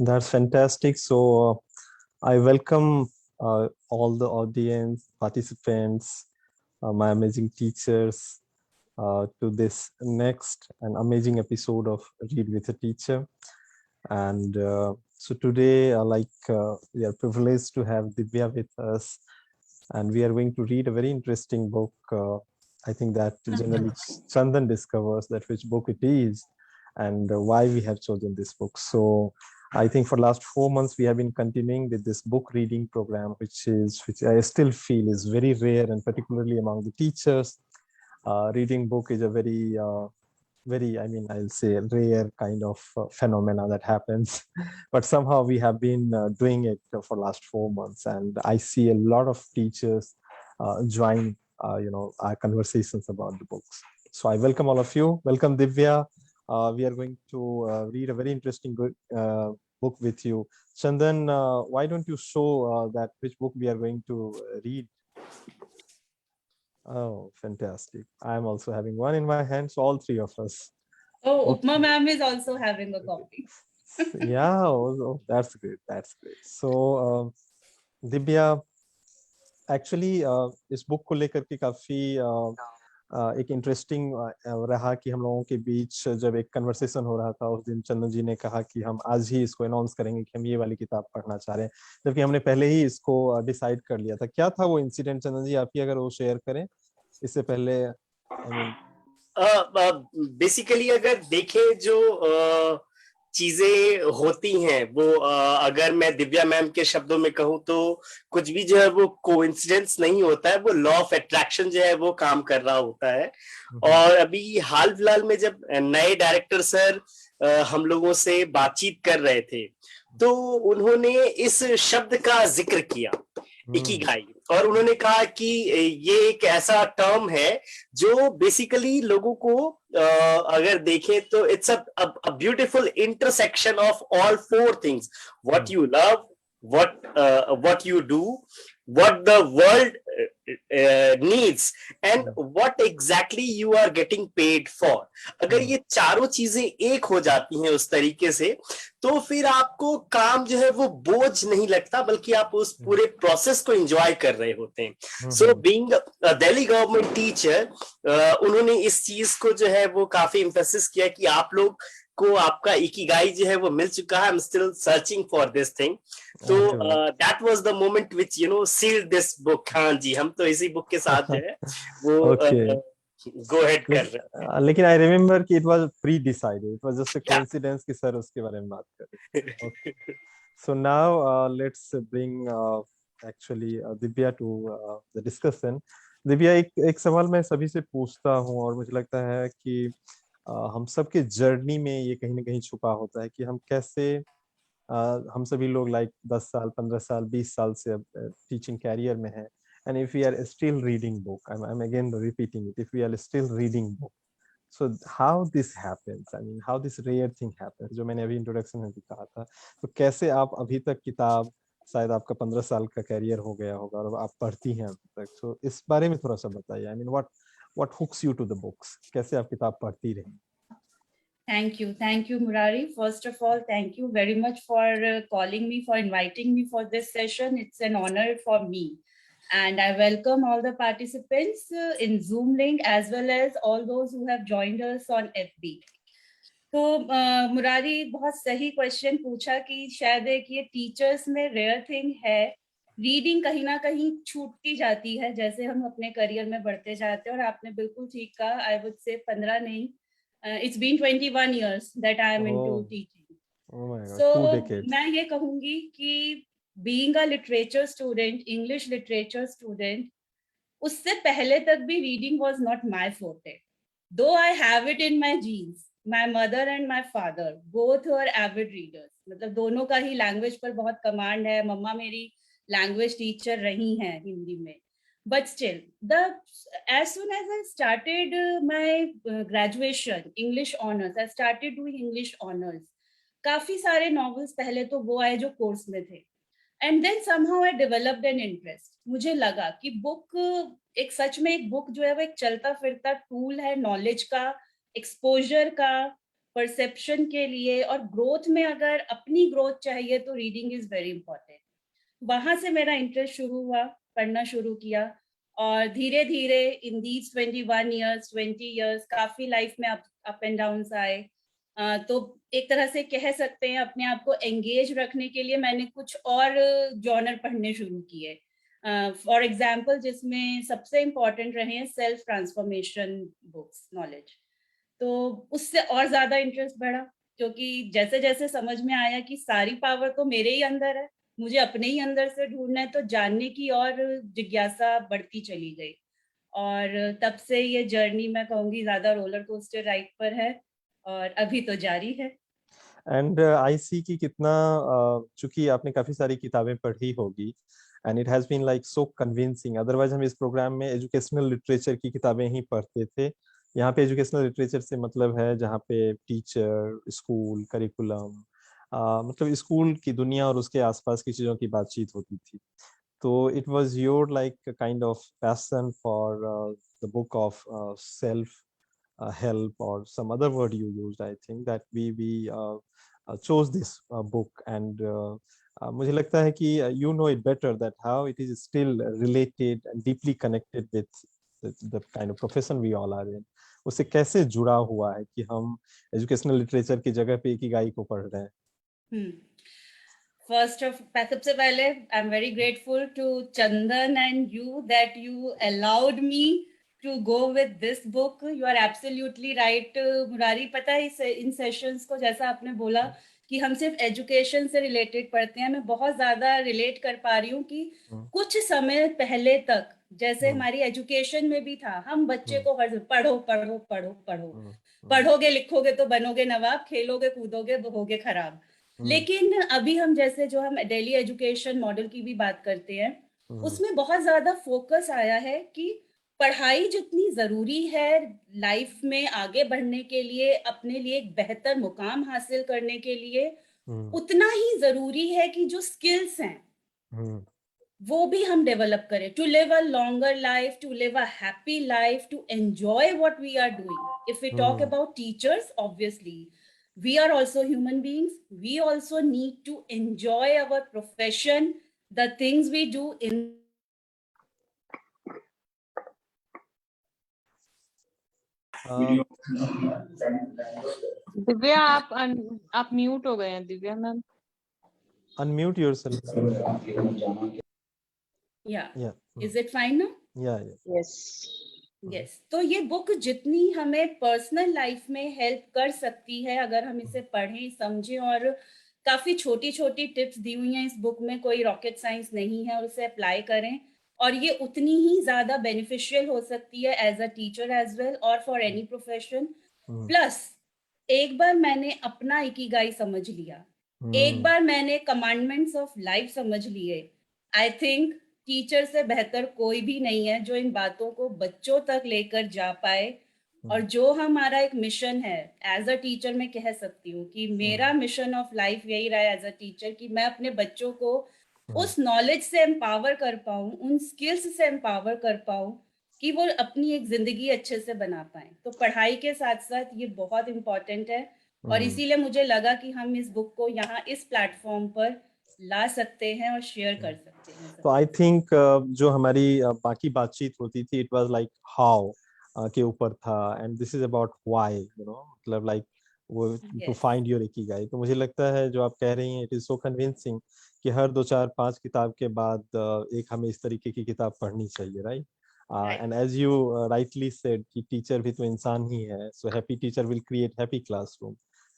That's fantastic. I welcome all the audience, participants, my amazing teachers to this next and amazing episode of Read with a Teacher. And so today, we are privileged to have Divya with us, and we are going to read a very interesting book. I think that generally Chandan discovers that which book it is and why we have chosen this book. So I think for last 4 months we have been continuing with this book reading program, which I still feel is very rare, and particularly among the teachers. Reading book is a I'll say rare kind of phenomena that happens. But somehow we have been doing it for last 4 months, and I see a lot of teachers join our conversations about the books. So I welcome all of you. Welcome, Divya. We are going to read a very interesting book with you. Chandan, why don't you show that which book we are going to read? Oh, fantastic. I'm also having one in my hand, so all three of us. Oh, Okay. Upma ma'am is also having a copy. Yeah, that's great. That's great. So, Divya, actually इस book को लेकर के काफी एक interesting रहा कि हम लोगों के बीच जब एक कन्वर्सेशन हो रहा था उस दिन चंदन जी ने कहा कि हम आज ही इसको अनाउंस करेंगे कि हम ये वाली किताब पढ़ना चाह रहे हैं, जबकि हमने पहले ही इसको डिसाइड कर लिया था. क्या था वो इंसिडेंट, चंदन जी आप ही अगर वो शेयर करें इससे पहले. आई मीन बेसिकली अगर देखें जो चीजें होती हैं वो अगर मैं दिव्या मैम के शब्दों में कहूँ तो कुछ भी जो है वो कोइंसिडेंस नहीं होता है, वो लॉ ऑफ अट्रैक्शन जो है वो काम कर रहा होता है. और अभी हाल फिलहाल में जब नए डायरेक्टर सर हम लोगों से बातचीत कर रहे थे तो उन्होंने इस शब्द का जिक्र किया, इकिगाई, और उन्होंने कहा कि ये एक ऐसा टर्म है जो बेसिकली लोगों को अगर देखें तो it's a beautiful intersection of all four things, what you love, what you do, what the world needs, and what exactly you are getting paid for. अगर ये चारों चीजें एक हो जाती हैं उस तरीके से तो फिर आपको काम जो है वो बोझ नहीं लगता, बल्कि आप उस पूरे प्रोसेस को एंजॉय कर रहे होते हैं. So being a Delhi government teacher, उन्होंने इस चीज को जो है वो काफी एम्फेसिस किया कि आप लोग को आपका इकिगाई जो है वो मिल चुका है. I am still searching for this thing. तो that was the moment which sealed this book. हाँ जी, हम तो इसी बुक के साथ जो है वो गो अहेड कर रहे हैं. लेकिन आई रिमेम्बर कि it was pre decided, it was just a coincidence कि सर उसके बारे में बात कर रहे थे. Okay, so now let's bring actually Divya to the discussion. Divya, एक सवाल मैं सभी से पूछता हूँ और मुझे लगता है कि हम सबके जर्नी में ये कहीं ना कहीं छुपा होता है कि हम कैसे हम सभी लोग 10 साल 15 साल 20 साल से अब टीचिंग कैरियर में हैं. And if we are still reading book, I'm again repeating it, if we are still reading book, so how this happens, I mean how this rare thing happens, जो मैंने अभी इंट्रोडक्शन में भी कहा था. तो कैसे आप अभी तक किताब, शायद आपका 15 साल का कैरियर हो गया होगा और आप पढ़ती हैं अभी तक, तो इस बारे में थोड़ा सा बताइए. I mean what hooks you to the books, कैसे आप किताब पढ़ती रही. Thank you, Murari. First of all, thank you very much for calling me, for inviting me for this session. It's an honor for me. And I welcome all the participants in Zoom link as well as all those who have joined us on FB. तो मुरारी बहुत सही question पूछा कि शायद एक ये teachers में rare thing है, रीडिंग कहीं ना कहीं छूटती जाती है जैसे हम अपने करियर में बढ़ते जाते हैं. और आपने बिल्कुल ठीक कहा, आई वुड से 15 नहीं, it's been 21 years that I am into teaching. Oh my God, so 2 decades. मैं ये कहूंगी कि being a literature student, English literature student, उससे पहले तक भी reading was not my forte, though I have it in my genes. My mother and my father both were avid readers. मतलब दोनों का ही लैंग्वेज पर बहुत कमांड है. मम्मा मेरी लैंग्वेज टीचर रही हैं हिंदी में. But still, as soon as I started my graduation, English honors, I started doing English honors. काफी सारे novels पहले तो वो आए जो कोर्स में थे. And then somehow I developed an interest. मुझे लगा कि बुक एक सच में एक बुक जो है वो एक चलता फिरता टूल है नॉलेज का, एक्सपोजर का, परसेप्शन के लिए और ग्रोथ में अगर अपनी ग्रोथ चाहिए तो रीडिंग इज वेरी इंपॉर्टेंट। वहां से मेरा इंटरेस्ट शुरू हुआ, पढ़ना शुरू किया और धीरे धीरे इन दीज 21 ईयर्स 20 ईयर्स काफी लाइफ में अप एंड डाउन आए। तो एक तरह से कह सकते हैं अपने आप को एंगेज रखने के लिए मैंने कुछ और जॉनर पढ़ने शुरू किए। फॉर एग्जाम्पल जिसमें सबसे इम्पोर्टेंट रहे हैं सेल्फ ट्रांसफॉर्मेशन बुक्स नॉलेज। तो उससे और ज्यादा इंटरेस्ट बढ़ा क्योंकि जैसे जैसे समझ में आया कि सारी पावर तो मेरे ही अंदर है, मुझे अपने ही अंदर से ढूंढना है, तो जानने की और जिज्ञासा बढ़ती चली गई। और तब से ये जर्नी मैं कहूंगी ज्यादा रोलर कोस्टर राइड पर है और अभी तो जारी है। एंड आई सी की कितना चूंकि आपने काफी सारी किताबें पढ़ी होगी and it has been like so convincing. Otherwise हम इस प्रोग्राम में एजुकेशनल लिटरेचर की किताबें ही पढ़ते थे। यहाँ पे एजुकेशनल लिटरेचर से मतलब है जहाँ पे टीचर, स्कूल, करिकुलम, मतलब स्कूल की दुनिया और उसके आसपास की चीजों की बातचीत होती थी। तो it was your like kind of passion for the book of self help or some other word you used. I think that we chose this book and मुझे लगता है कि you know it better that how it is still related and deeply connected with the kind of profession we all are in. उससे कैसे जुड़ा हुआ है कि हम एजुकेशनल लिटरेचर की जगह पे इकिगाई को पढ़ रहे हैं। सबसे पहले I am very grateful to Chandan and you that you allowed me to go with this book. You are absolutely right, Murari. पता है इन सेशंस को जैसा आपने बोला कि हम सिर्फ एजुकेशन से रिलेटेड पढ़ते हैं, मैं बहुत ज्यादा रिलेट कर पा रही हूँ कि कुछ समय पहले तक जैसे हमारी एजुकेशन में भी था, हम बच्चे को हर पढ़ो पढ़ो पढ़ो पढ़ो, पढ़ोगे लिखोगे तो बनोगे नवाब, खेलोगे कूदोगे होगे खराब। लेकिन अभी हम जैसे जो हम दिल्ली एजुकेशन मॉडल की भी बात करते हैं उसमें बहुत ज्यादा फोकस आया है कि पढ़ाई जितनी जरूरी है लाइफ में आगे बढ़ने के लिए, अपने लिए एक बेहतर मुकाम हासिल करने के लिए, उतना ही जरूरी है कि जो स्किल्स हैं वो भी हम डेवलप करें, to live a longer life, to live a happy life, to enjoy what we are doing. If we talk about teachers, obviously we are also human beings, we also need to enjoy our profession, the things we do in Divya आप mute हो गए हैं Divya ma'am. Unmute yourself. Yeah. Is it fine now? Yeah. Yes. तो ये book जितनी हमें personal life में help कर सकती है अगर हम इसे पढ़ें समझें, और काफी छोटी छोटी टिप्स दी हुई हैं इस बुक में, कोई रॉकेट साइंस नहीं है, और उसे अप्लाई करें और ये उतनी ही ज्यादा बेनिफिशियल हो सकती है as a teacher as well और फॉर एनी प्रोफेशन। प्लस एक बार मैंने अपना इकिगाई समझ लिया, एक बार मैंने कमांडमेंट्स ऑफ लाइफ समझ लिए, आई थिंक टीचर से बेहतर कोई भी नहीं है जो इन बातों को बच्चों तक लेकर जा पाए। और जो हमारा एक मिशन है एज अ टीचर, मैं कह सकती हूँ कि मेरा मिशन ऑफ लाइफ यही रहा है एज अ टीचर कि मैं अपने बच्चों को उस नॉलेज से एम्पावर कर पाऊं, उन स्किल्स से एम्पावर कर पाऊं कि वो अपनी एक जिंदगी अच्छे से बना पाए। तो पढ़ाई के साथ साथ ये बहुत इम्पोर्टेंट है और इसीलिए मुझे लगा कि हम इस बुक को यहाँ इस प्लेटफॉर्म पर ला सकते हैं और शेयर कर सकते हैं। तो आई थिंक जो हमारी बाकी बातचीत होती थी, इट वाज लाइक हाउ के ऊपर था, and this is about why, you know, मतलब लाइक वो टू फाइंड योर इकिगाई। तो मुझे लगता है जो आप कह रही हैं इट इज सो कन्विंसिंग कि हर 2 4 5 किताब के बाद एक हमें इस तरीके की किताब पढ़नी चाहिए, right? And as you rightly said कि टीचर भी तो इंसान ही है, so happy teacher will create happy classroom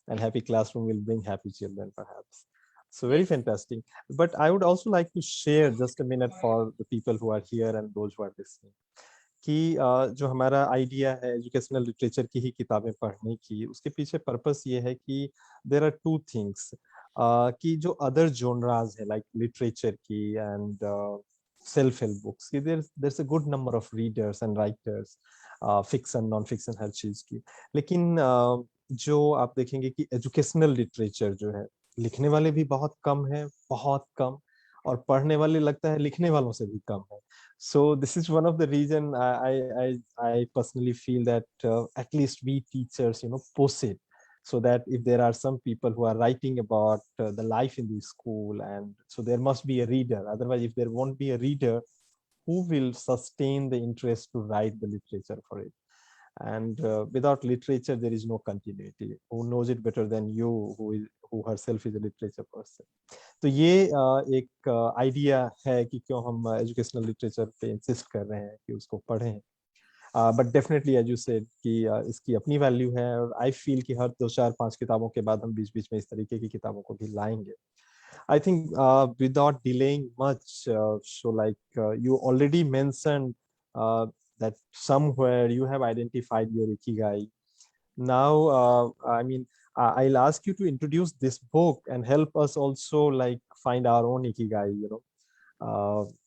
and happy classroom will bring happy children perhaps. So very fantastic. But I would also like to share just a minute for the people who are here and those who are listening कि जो हमारा idea है educational literature की ही किताबें पढ़ने की, उसके पीछे पर्पस ये है कि देयर आर टू थिंग्स कि जो अदर जोनराज है लाइक लिटरेचर की एंड सेल्फ हेल्प बुक्स की, there is a good number of readers and writers, fiction non fiction हर चीज की। लेकिन जो आप देखेंगे कि एजुकेशनल लिटरेचर जो है, लिखने वाले भी बहुत कम है, बहुत कम, और पढ़ने वाले लगता है लिखने वालों से भी कम है। So this is one of the reason I personally feel that at least we teachers, you know, possess so that if there are some people who are writing about the life in the school, and so there must be a reader. Otherwise, if there won't be a reader, who will sustain the interest to write the literature for it? And without literature, there is no continuity. Who knows it better than you, who herself is a literature person? तो ये एक idea है कि क्यों हम educational literature पे insist कर रहे हैं कि उसको पढ़ें. But definitely as you said कि इसकी अपनी वैल्यू है, और आई फील कि हर 2-4-5 किताबों के बाद हम बीच बीच में इस तरीके की किताबों को भी लाएंगे. I think without delaying much, so like you already mentioned that somewhere you have identified your ikigai. Now, I mean, I'll ask you to introduce this book and help us also like find our own ikigai,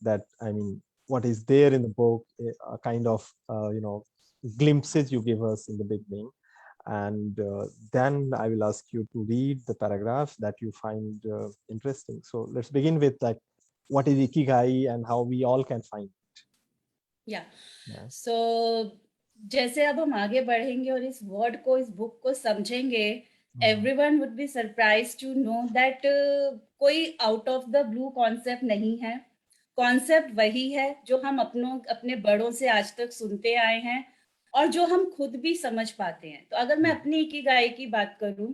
that, I mean, what is there in the book, a kind of, glimpses you give us in the beginning. And then I will ask you to read the paragraphs that you find interesting. So let's begin with like, what is ikigai and how we all can find it. Yeah. Yeah. So जैसे अब हम आगे बढ़ेंगे और इस word को, इस book को समझेंगे, everyone would be surprised to know that कोई out of the blue concept नहीं है. कॉन्सेप्ट वही है जो हम अपने बड़ों से आज तक सुनते आए हैं और जो हम खुद भी समझ पाते हैं. तो अगर मैं अपनी इकिगाई की बात करूं,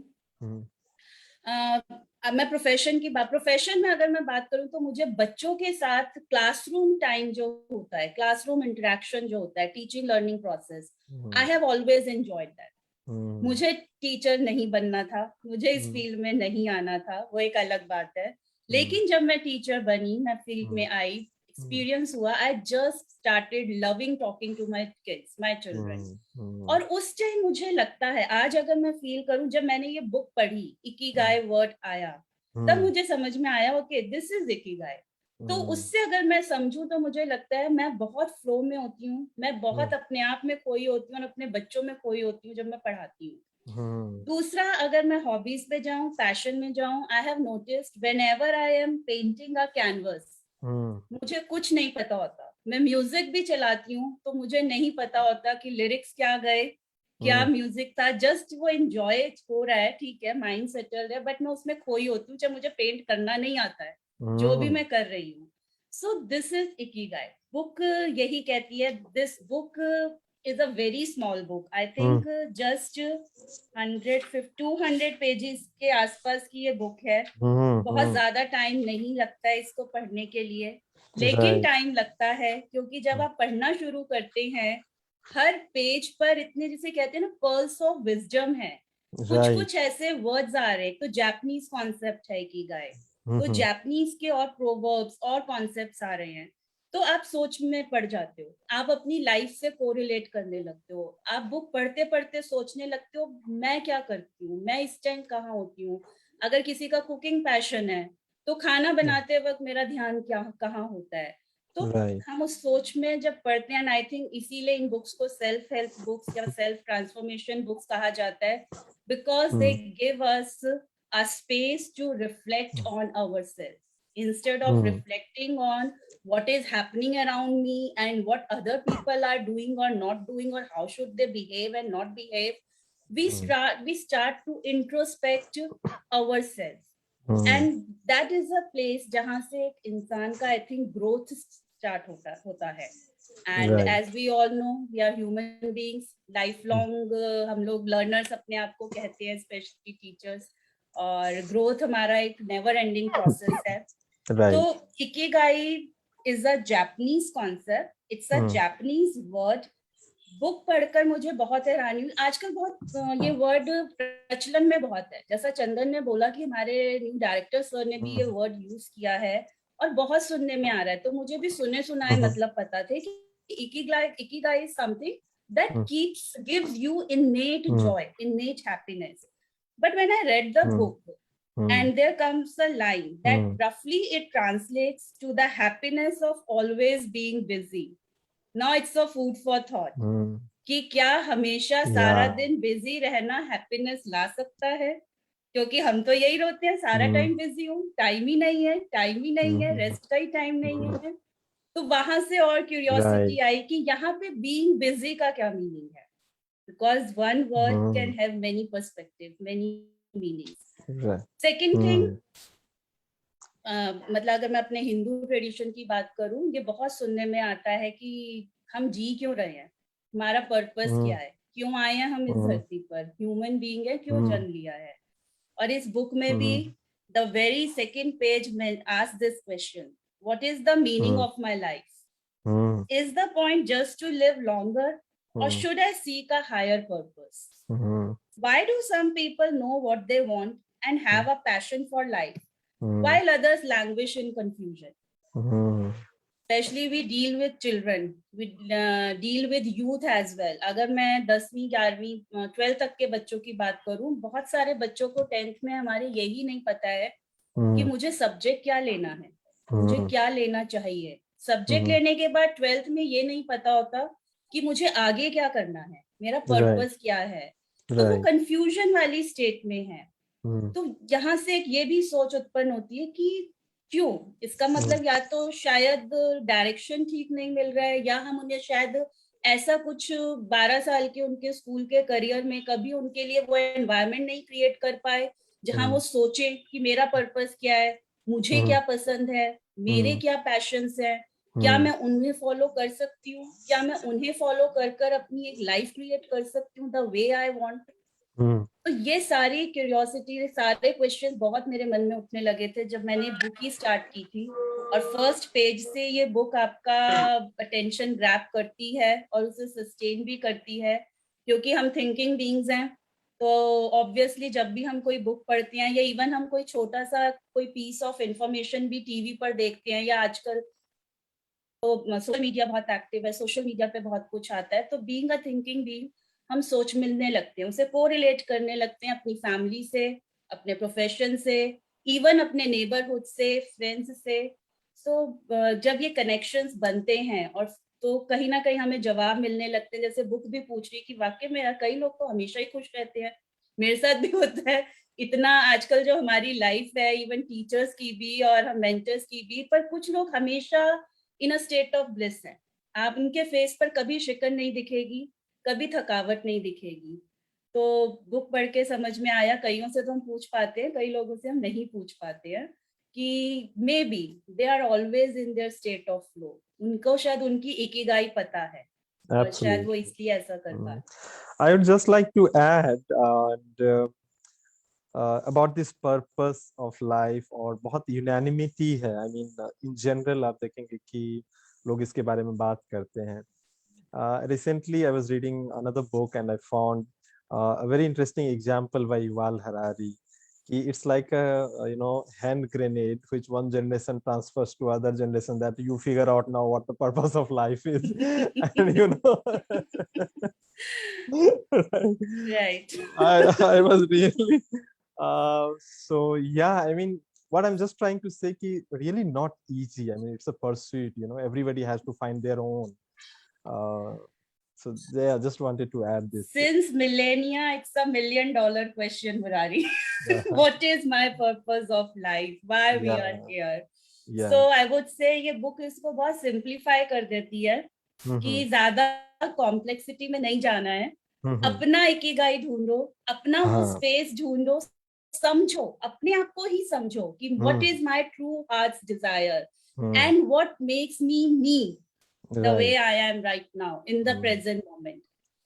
मैं प्रोफेशन में अगर मैं बात करूं, तो मुझे बच्चों के साथ क्लासरूम टाइम जो होता है, क्लासरूम इंटरेक्शन जो होता है, teaching learning process, I have always enjoyed that. मुझे टीचर नहीं बनना था, मुझे इस फील्ड में नहीं आना था, वो एक अलग बात है. लेकिन जब मैं टीचर बनी, मैं फील्ड में आई, एक्सपीरियंस हुआ, I just started loving talking to my kids, my children. और उस टाइम मुझे लगता है, आज अगर मैं फील करूं, जब मैंने ये बुक पढ़ी, इकिगाई वर्ड आया, तब मुझे समझ में आया, ओके, दिस इज इकिगाई. तो उससे अगर मैं समझूं, तो मुझे लगता है मैं बहुत फ्लो में होती हूँ, मैं बहुत अपने आप में खोई होती हूँ और अपने बच्चों में खोई होती हूँ जब मैं पढ़ाती हूँ. दूसरा, अगर मैं हॉबीज पे जाऊं, पैशन में जाऊं, I have noticed whenever I am painting a canvas, मुझे कुछ नहीं पता होता. मैं म्यूजिक भी चलाती हूँ तो मुझे नहीं पता होता कि लिरिक्स क्या गए, क्या म्यूजिक था, जस्ट वो एंजॉय हो रहा है, ठीक है, माइंड सेटल है, बट मैं उसमें खोई होती हूँ, चाहे मुझे पेंट करना नहीं आता है, जो भी मैं कर रही हूँ. So this is Ikigai. Book यही कहती है. This book is a very small book. I think just 200 pages के आसपास की ये बुक है. बहुत ज्यादा टाइम नहीं लगता है इसको पढ़ने के लिए, लेकिन टाइम लगता है, क्योंकि जब आप पढ़ना शुरू करते हैं, हर पेज पर इतने, जिसे कहते हैं ना, पर्ल्स ऑफ विजडम है. कुछ ऐसे वर्ड्स आ रहे हैं. तो जापानीज कॉन्सेप्ट है इकिगाई, तो जापानीज के और प्रोवर्ब्स और कॉन्सेप्ट्स आ रहे हैं. तो आप सोच में पड़ जाते हो, आप अपनी लाइफ से कोरिलेट करने लगते हो, आप बुक पढ़ते पढ़ते सोचने लगते हो, मैं क्या करती हूँ, मैं इस टाइम कहाँ होती हूँ. अगर किसी का कुकिंग पैशन है, तो खाना बनाते वक्त मेरा ध्यान कहाँ होता है. तो हम उस सोच में जब पढ़ते हैं, आई थिंक इसीलिए इन बुक्स को सेल्फ हेल्प बुक्स या सेल्फ ट्रांसफॉर्मेशन बुक्स कहा जाता है, because they give us a space to reflect on ourselves, instead of reflecting on what is happening around me and what other people are doing or not doing, or how should they behave and not behave, we start to introspect ourselves. And that is a place jahan se ek insaan ka, I think, growth start hota hai. And as we all know, we are human beings, lifelong hum log learners apne aap ko kehte hain, especially teachers. और growth हमारा एक never ending process है. तो Ikigai is a Japanese concept, it's a Japanese word. Book पढ़कर मुझे बहुत हैरानी हुई. आजकल बहुत ये वर्ड प्रचलन में बहुत है. जैसा चंदन ने बोला कि हमारे न्यू डायरेक्टर सर ने भी ये वर्ड यूज किया है और बहुत सुनने में आ रहा है. तो मुझे भी सुने सुनाए मतलब पता थे कि Ikigai is something that gives you innate joy, innate happiness. But when I read the book, and there comes a line that roughly it translates to the happiness of always being busy. Now it's a food for thought. कि क्या हमेशा सारा दिन busy रहना happiness ला सकता है? क्योंकि हम तो यही रोते हैं, सारा टाइम बिजी हूँ, टाइम ही नहीं है, रेस्ट का ही टाइम नहीं है. तो वहां से और क्यूरियोसिटी आई कि यहाँ पे बीइंग बिजी का क्या मीनिंग है, because one word can Hmm. have many perspectives, many meanings. Right. Second thing, Hmm. मतलब अगर मैं अपने हिंदू ट्रेडिशन की बात करूं, ये बहुत सुनने में आता है कि हम जी क्यों रहे हैं, हमारा पर्पस Hmm. क्या है, क्यों आए हैं हम इस Hmm. धरती पर, ह्यूमन बीइंग है, क्यों Hmm. जन्म लिया है. और इस बुक में भी Hmm. The very second page में ask this question, what is the meaning Hmm. Of my life? Hmm. Is the point just to live longer, or Hmm. should I seek a higher purpose? Hmm. Why do some people know what they want and have a passion for life, Hmm. while others languish in confusion? Hmm. Especially we deal with children, we deal with youth as well. अगर मैं 10वीं 11वीं 12th तक के बच्चों की बात करूं, बहुत सारे बच्चों को 10th में हमारे यही नहीं पता है कि Hmm. मुझे सब्जेक्ट क्या लेना है, मुझे Hmm. क्या लेना चाहिए. Subject Hmm. लेने के बाद 12th में ये नहीं पता होता कि मुझे आगे क्या करना है, मेरा Right. पर्पस क्या है. तो वो Right. कंफ्यूजन वाली स्टेट में है. Hmm. तो यहाँ से एक ये भी सोच उत्पन्न होती है कि क्यों, इसका मतलब या तो शायद डायरेक्शन ठीक नहीं मिल रहा है, या हम उन्हें शायद ऐसा कुछ 12 साल के उनके स्कूल के करियर में कभी उनके लिए वो एनवायरनमेंट नहीं क्रिएट कर पाए जहां वो सोचे कि मेरा पर्पस क्या है, मुझे Hmm. क्या पसंद है, मेरे क्या पैशंस हैं, क्या मैं उन्हें फॉलो कर सकती हूँ, क्या मैं उन्हें फॉलो कर कर अपनी एक लाइफ क्रिएट कर सकती हूँ the way I want. Hmm. तो ये सारी क्यूरियोसिटी, सारे क्वेश्चन बहुत मेरे मन में उठने लगे थे जब मैंने बुक ही स्टार्ट की थी. और फर्स्ट पेज से ये बुक आपका अटेंशन ग्रैब करती है और उसे सस्टेन भी करती है, क्योंकि हम थिंकिंग बीइंग्स हैं. तो ऑब्वियसली जब भी हम कोई बुक पढ़ते हैं, या इवन हम कोई छोटा सा कोई पीस ऑफ इंफॉर्मेशन भी टीवी पर देखते हैं, या आजकल तो सोशल मीडिया बहुत एक्टिव है, सोशल मीडिया पे बहुत कुछ आता है, तो बीइंग अ थिंकिंग बीइंग हम सोच मिलने लगते हैं, उसे कोरिलेट करने लगते हैं अपनी फैमिली से, अपने प्रोफेशन से, इवन अपने नेबरहुड से, फ्रेंड्स से. सो जब ये कनेक्शंस बनते हैं और तो कहीं ना कहीं हमें जवाब मिलने लगते हैं. जैसे बुक भी पूछ रही कि वाकई में यार कई लोग तो हमेशा ही खुश रहते हैं, मेरे साथ भी होता है. इतना आजकल जो हमारी लाइफ है, इवन टीचर्स की भी और हम मेंटर्स की भी, पर कुछ लोग हमेशा इन अ स्टेट ऑफ ब्लिस है. आप उनके फेस पर कभी शिकन नहीं दिखेगी, कभी थकावट नहीं दिखेगी. तो बुक पढ़ के समझ में आया, कईयों से तो हम पूछ पाते हैं, कई लोगों से हम नहीं पूछ पाते हैं कि maybe they are always in their state of flow. उनको शायद उनकी इकिगाई पता है और शायद वो Absolutely. इसलिए ऐसा कर Hmm. पाते. I would just like to add about this purpose of life, और बहुत यूनानिमिटी है. I mean, in general आप देखेंगे कि लोग इसके बारे में बात करते हैं. Recently I was reading another book and I found a very interesting example by Yuval Harari. It's like a hand grenade which one generation transfers to other generation, that you figure out now what the purpose of life is. And Right. I was really so yeah, I mean, what I'm just trying to say ki really not easy. I mean, it's a pursuit, everybody has to find their own. So yeah, just wanted to add this. Since millennia, it's $1 million question, Murari. Yeah. What is my purpose of life? Why we Yeah. are here? Yeah. So I would say ये book इसको बहुत simplify कर देती है कि ज्यादा complexity में नहीं जाना है. अपना इकिगाई ढूंढो, अपना वो स्पेस ढूंढो, समझो, अपने आप को ही समझो कि what is my true heart's desire and what makes me the way I am right now in the present moment.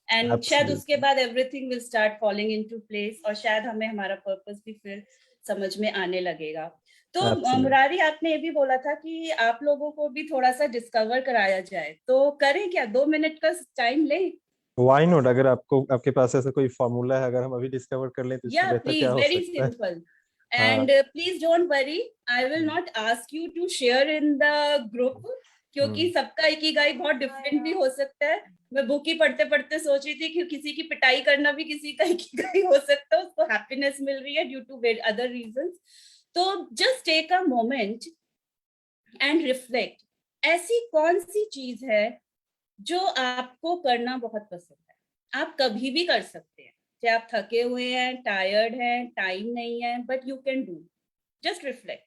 And शायद उसके बाद everything will start falling into place और शायद हमें हमारा purpose भी फिर समझ में आने लगेगा. तो मुरारी, आपने ये भी बोला था कि आप लोगों को भी थोड़ा सा डिस्कवर कराया जाए, तो करें क्या? 2 मिनट का टाइम लें? Why not? अगर आपके पास ऐसा कोई फॉर्मूला है, अगर हम अभी डिस्कवर कर लें तो इससे बेहतर क्या हो सकता है? Very simple. And please don't worry, I will not ask you to share in the group, क्योंकि सबका इकिगाई बहुत डिफरेंट भी हो सकता है. मैं बुक ही पढ़ते पढ़ते सोच रही थी कि किसी की पिटाई करना भी किसी का इकिगाई हो सकता है, उसको हैप्पीनेस मिल रही है ड्यू टू अदर रीजंस. तो just take a moment and reflect. ऐसी कौन सी चीज है जो आपको करना बहुत पसंद है? आप कभी भी कर सकते हैं, चाहे आप थके हुए हैं, टायर्ड हैं, टाइम नहीं है, but you can do. Just reflect.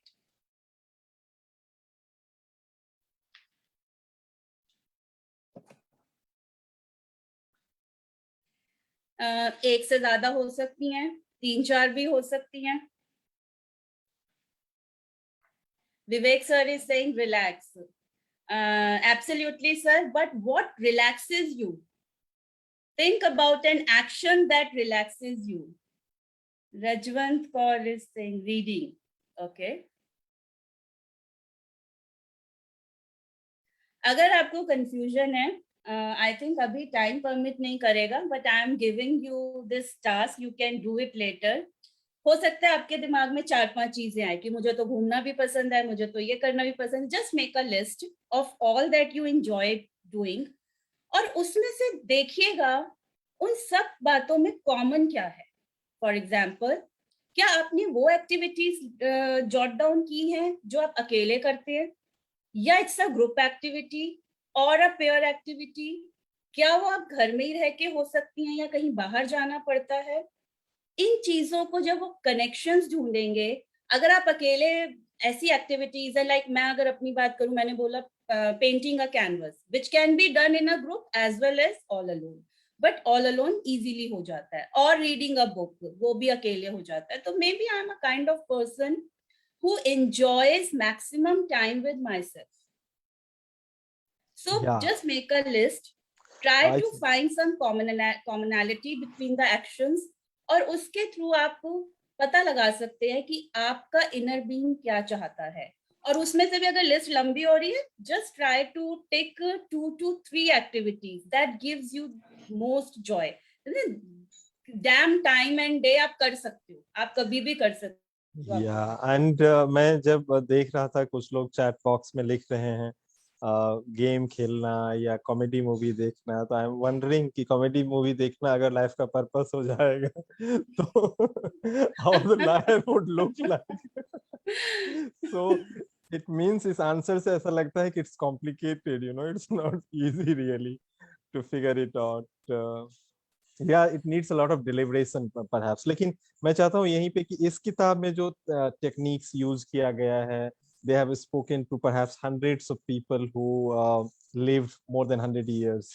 एक से ज्यादा हो सकती हैं, 3-4 भी हो सकती हैं. Vivek sir is saying relax. Absolutely, sir. But what relaxes you? Think about an action that relaxes you. Rajwant Kaur is saying reading. Okay. अगर आपको कंफ्यूजन है, आई थिंक अभी टाइम परमिट नहीं करेगा, but I am giving you this task, you can do it later. हो सकता है आपके दिमाग में 4-5 चीजें आए कि मुझे तो घूमना भी पसंद है, मुझे तो ये करना भी पसंद है. Just make a list of all that you enjoy doing, और उसमें से देखिएगा उन सब बातों में कॉमन क्या है. फॉर एग्जाम्पल, क्या आपने वो एक्टिविटीज जॉट डाउन की हैं जो आप अकेले करते हैं, या इट्स अ ग्रुप एक्टिविटी और अ पेयर एक्टिविटी? क्या वो आप घर में ही रह के हो सकती हैं या कहीं बाहर जाना पड़ता है? इन चीजों को जब वो कनेक्शंस ढूंढेंगे, अगर आप अकेले ऐसी एक्टिविटीज है, लाइक मैं अगर अपनी बात करूं, मैंने बोला painting a canvas, which can be done in a group as well as all alone, but all alone easily हो जाता है. और रीडिंग अ बुक, वो भी अकेले हो जाता है. तो maybe I am a kind of person who enjoys maximum time with myself. So Yeah. just make a list, try I to find some commonality between the actions, और उसके through आप पता लगा सकते हैं कि आपका इनर बीइंग क्या चाहता है. और उसमें से भी अगर लिस्ट लंबी हो रही है, just try to take 2 to 3 activities that gives you most joy. Damn time and day आप कर सकते हो, आप कभी भी कर सकते हो. एंड मैं जब देख रहा था कुछ लोग चैट बॉक्स में लिख रहे हैं गेम खेलना या कॉमेडी मूवी देखना, तो आई एम वंडरिंग कि कॉमेडी मूवी देखना अगर लाइफ का पर्पस हो जाएगा तो how the life would look like. So it means इस आंसर से ऐसा लगता है कि it's complicated, you know, it's not easy really to figure it out. Yeah, it needs a lot of deliberation perhaps. लेकिन मैं चाहता हूँ यहीं पे कि इस किताब में जो टेक्निक्स यूज किया गया है, they have spoken to perhaps hundreds of people who lived more than 100 years.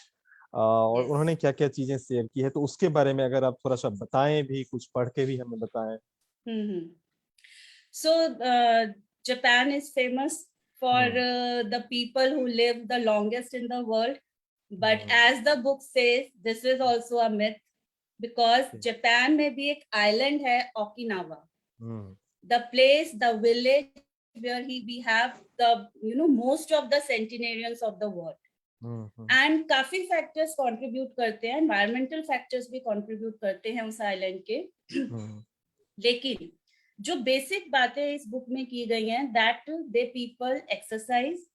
और Yes. उन्होंने क्या क्या चीजें शेयर की है, तो उसके बारे में अगर आप थोड़ा सा बताएं भी, कुछ पढ़ के भी हमें बताएं. So Japan is famous for the people who live the longest in the world. But as the book says, this is also a myth, because Japan में भी एक island है, Okinawa. The place, the village where we have the, you know, most of the centenarians of the world. And काफी factors contribute करते हैं, environmental factors भी contribute करते हैं उस island के. लेकिन जो basic बातें इस book में की गई हैं, that they people exercise.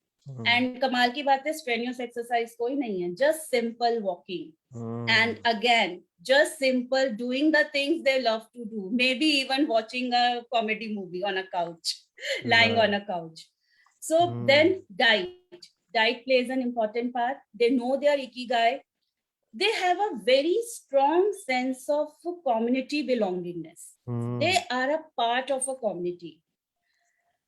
And कमाल की बात है, स्ट्रेनियस एक्सरसाइज कोई नहीं है, just simple walking, and again just simple doing the things they love to do, maybe even watching a comedy movie on a couch, lying on a couch. So then diet plays an important part. They know their ikigai. They have a very strong sense of community belongingness. They are a part of a community.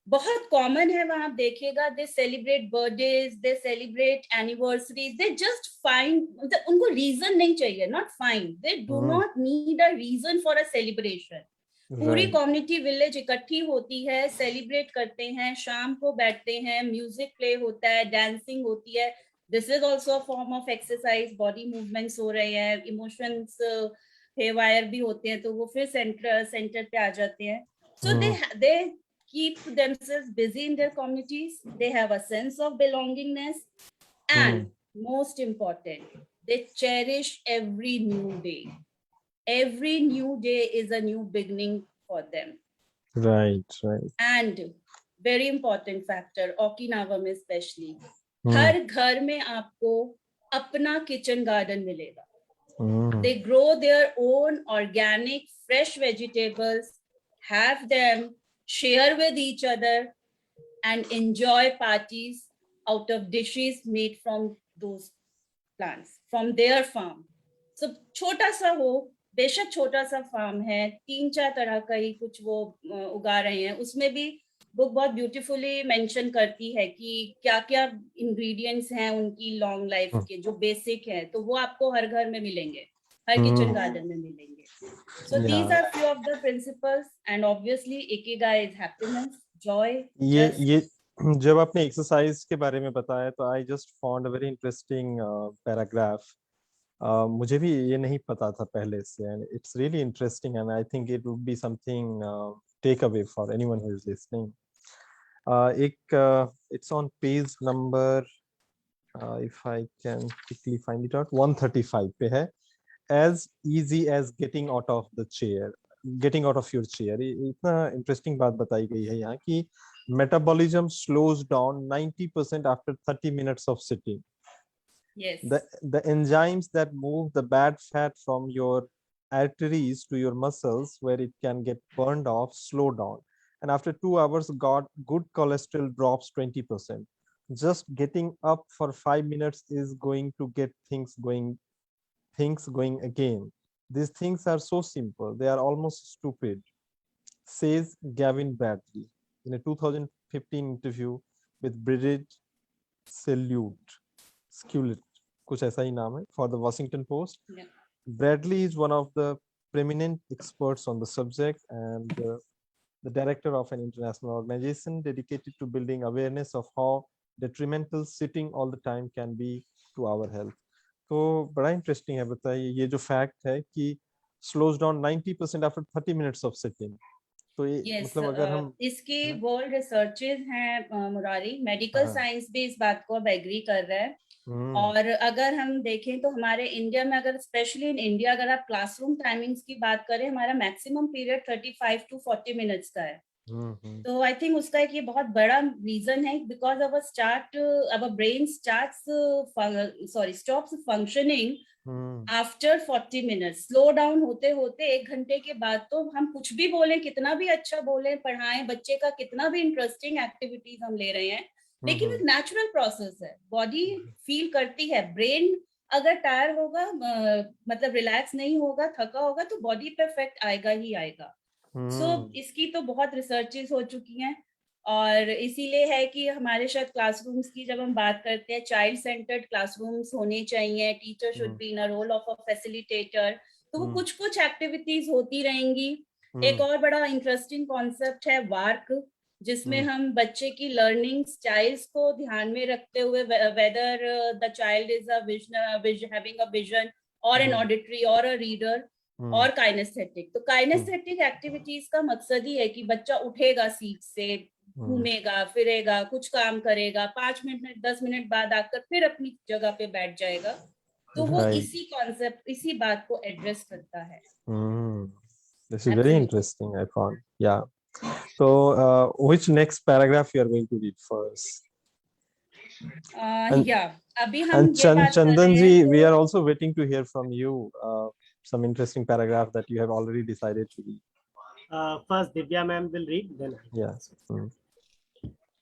बहुत common है वहां, देखिएगा, they celebrate birthdays, they celebrate anniversaries, they just find, उनको reason नहीं चाहिए, not find, they do not need a reason for a celebration. पूरी community village इकट्ठी होती है, सेलिब्रेट करते हैं, शाम को बैठते हैं, म्यूजिक प्ले होता है, डांसिंग होती है. This is also a form of exercise, body movements हो रहे हैं, इमोशंस हेवायर भी होते हैं, तो वो फिर सेंटर पे आ जाते हैं. सो दे keep themselves busy in their communities. They have a sense of belongingness, and most important, they cherish every new day. Every new day is a new beginning for them. Right. And very important factor, Okinawa में especially, हर घर में आपको अपना kitchen garden मिलेगा. They grow their own organic fresh vegetables, have them, share with each other, and enjoy parties out of dishes made from those plants, from their farm. So छोटा सा हो, बेशक छोटा सा फार्म है, 3-4 तरह का ही कुछ वो उगा रहे हैं. उसमें भी बुक बहुत ब्यूटीफुली मेंशन करती है कि क्या क्या इंग्रेडिएंट्स हैं उनकी लॉन्ग लाइफ के, जो बेसिक हैं, तो वो आपको हर घर में मिलेंगे. My kitchen Hmm. garden में मिलेंगे. So these Yeah. are few of the principles, and obviously Ikigai is happiness, joy. ये जब आपने एक्सरसाइज के बारे में बताया तो I just found a very interesting paragraph. मुझे भी ये नहीं पता था पहले से, and it's really interesting, and I think it would be something take away for anyone who is listening. It's on page number, if I can quickly find it out, 135 पे है. As easy as getting out of the chair, getting out of your chair. इतना interesting बात बताई गई है यहाँ कि metabolism slows down 90% after 30 minutes of sitting. Yes. The enzymes that move the bad fat from your arteries to your muscles where it can get burned off slow down, and after 2 hours good cholesterol drops 20%. Just getting up for 5 minutes is going to get things going again. These things are so simple, they are almost stupid, says Gavin Bradley in a 2015 interview with Bridget Scullett, कुछ ऐसा ही नाम है, for the Washington Post. Yeah. Bradley is one of the preeminent experts on the subject and the director of an international organization dedicated to building awareness of how detrimental sitting all the time can be to our health. तो बड़ा interesting है. बताइए, ये जो fact है कि slows down 90% after 30 minutes of sitting. तो ये Yes, मतलब अगर हम इसके वर्ल्ड रिसर्चेस हैं मुरारी, मेडिकल हाँ. साइंस भी इस बात को अब एग्री कर रहा है. हम्म, और अगर हम देखें तो हमारे इंडिया में, अगर स्पेशली इन इंडिया अगर आप क्लासरूम टाइमिंग्स की बात करें, हमारा मैक्सिमम पीरियड 35 to 40 मिनट्स का है. तो आई थिंक उसका एक ये बहुत बड़ा रीजन है, because our brain stops functioning after 40 minutes. Slow down होते होते 1 घंटे के बाद तो हम कुछ भी बोलें, कितना भी अच्छा बोलें, पढ़ाएं बच्चे का, कितना भी इंटरेस्टिंग एक्टिविटीज हम ले रहे हैं, लेकिन एक नेचुरल प्रोसेस है. बॉडी फील करती है. ब्रेन अगर टायर होगा, मतलब रिलैक्स नहीं होगा, थका होगा, तो बॉडी पे इफेक्ट आएगा ही आएगा. सो इसकी तो बहुत रिसर्चेस हो चुकी हैं, और इसीलिए है कि हमारे शायद क्लासरूम्स की जब हम बात करते हैं, चाइल्ड सेंटर्ड क्लासरूम्स होने चाहिए. Teacher should be in a role of a facilitator. तो वो कुछ कुछ एक्टिविटीज होती रहेंगी. एक और बड़ा इंटरेस्टिंग कॉन्सेप्ट है वार्क, जिसमें हम बच्चे की लर्निंग स्टाइल्स को ध्यान में रखते हुए, whether the child is having a vision और एन ऑडिटरी और अ रीडर और काइनेस्थेटिक. तो काइनेस्थेटिक एक्टिविटीज का मकसद ही है कि बच्चा उठेगा सीट से, घूमेगा फिरेगा, कुछ काम करेगा, 5 मिनट 10 मिनट बाद आकर फिर अपनी जगह पे बैठ जाएगा. तो वो इसी कॉन्सेप्ट, इसी बात को एड्रेस करता है. This is very interesting, I found. Yeah. So which next paragraph you are going to read first? Yeah, अभी हम And ये बात कर रहे Chandan हैं, ji, तो we are also waiting to hear from you some interesting paragraph that you have already decided to read. First Divya ma'am will read, then Yes.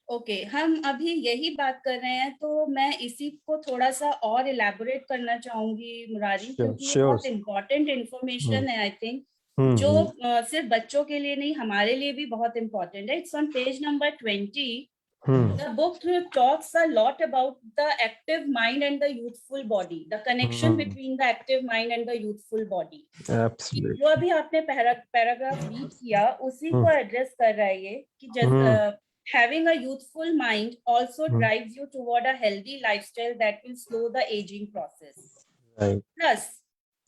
Okay, हम अभी यही बात कर रहे हैं, तो मैं इसी को थोड़ा सा और इलेबोरेट करना चाहूंगी मुरारी, क्योंकि ये बहुत इम्पोर्टेंट इंफॉर्मेशन है. आई थिंक जो सिर्फ बच्चों के लिए नहीं, हमारे लिए भी बहुत इम्पोर्टेंट है. It's on page number 20. The book talks a lot about the active mind and the youthful body, the connection between the active mind and the youthful body. Absolutely. जो अभी आपने पैराग्राफ रीड किया, उसी को address कर रहा है ये, कि having a youthful mind also drives you toward a healthy lifestyle that will slow the aging process. Right. Plus,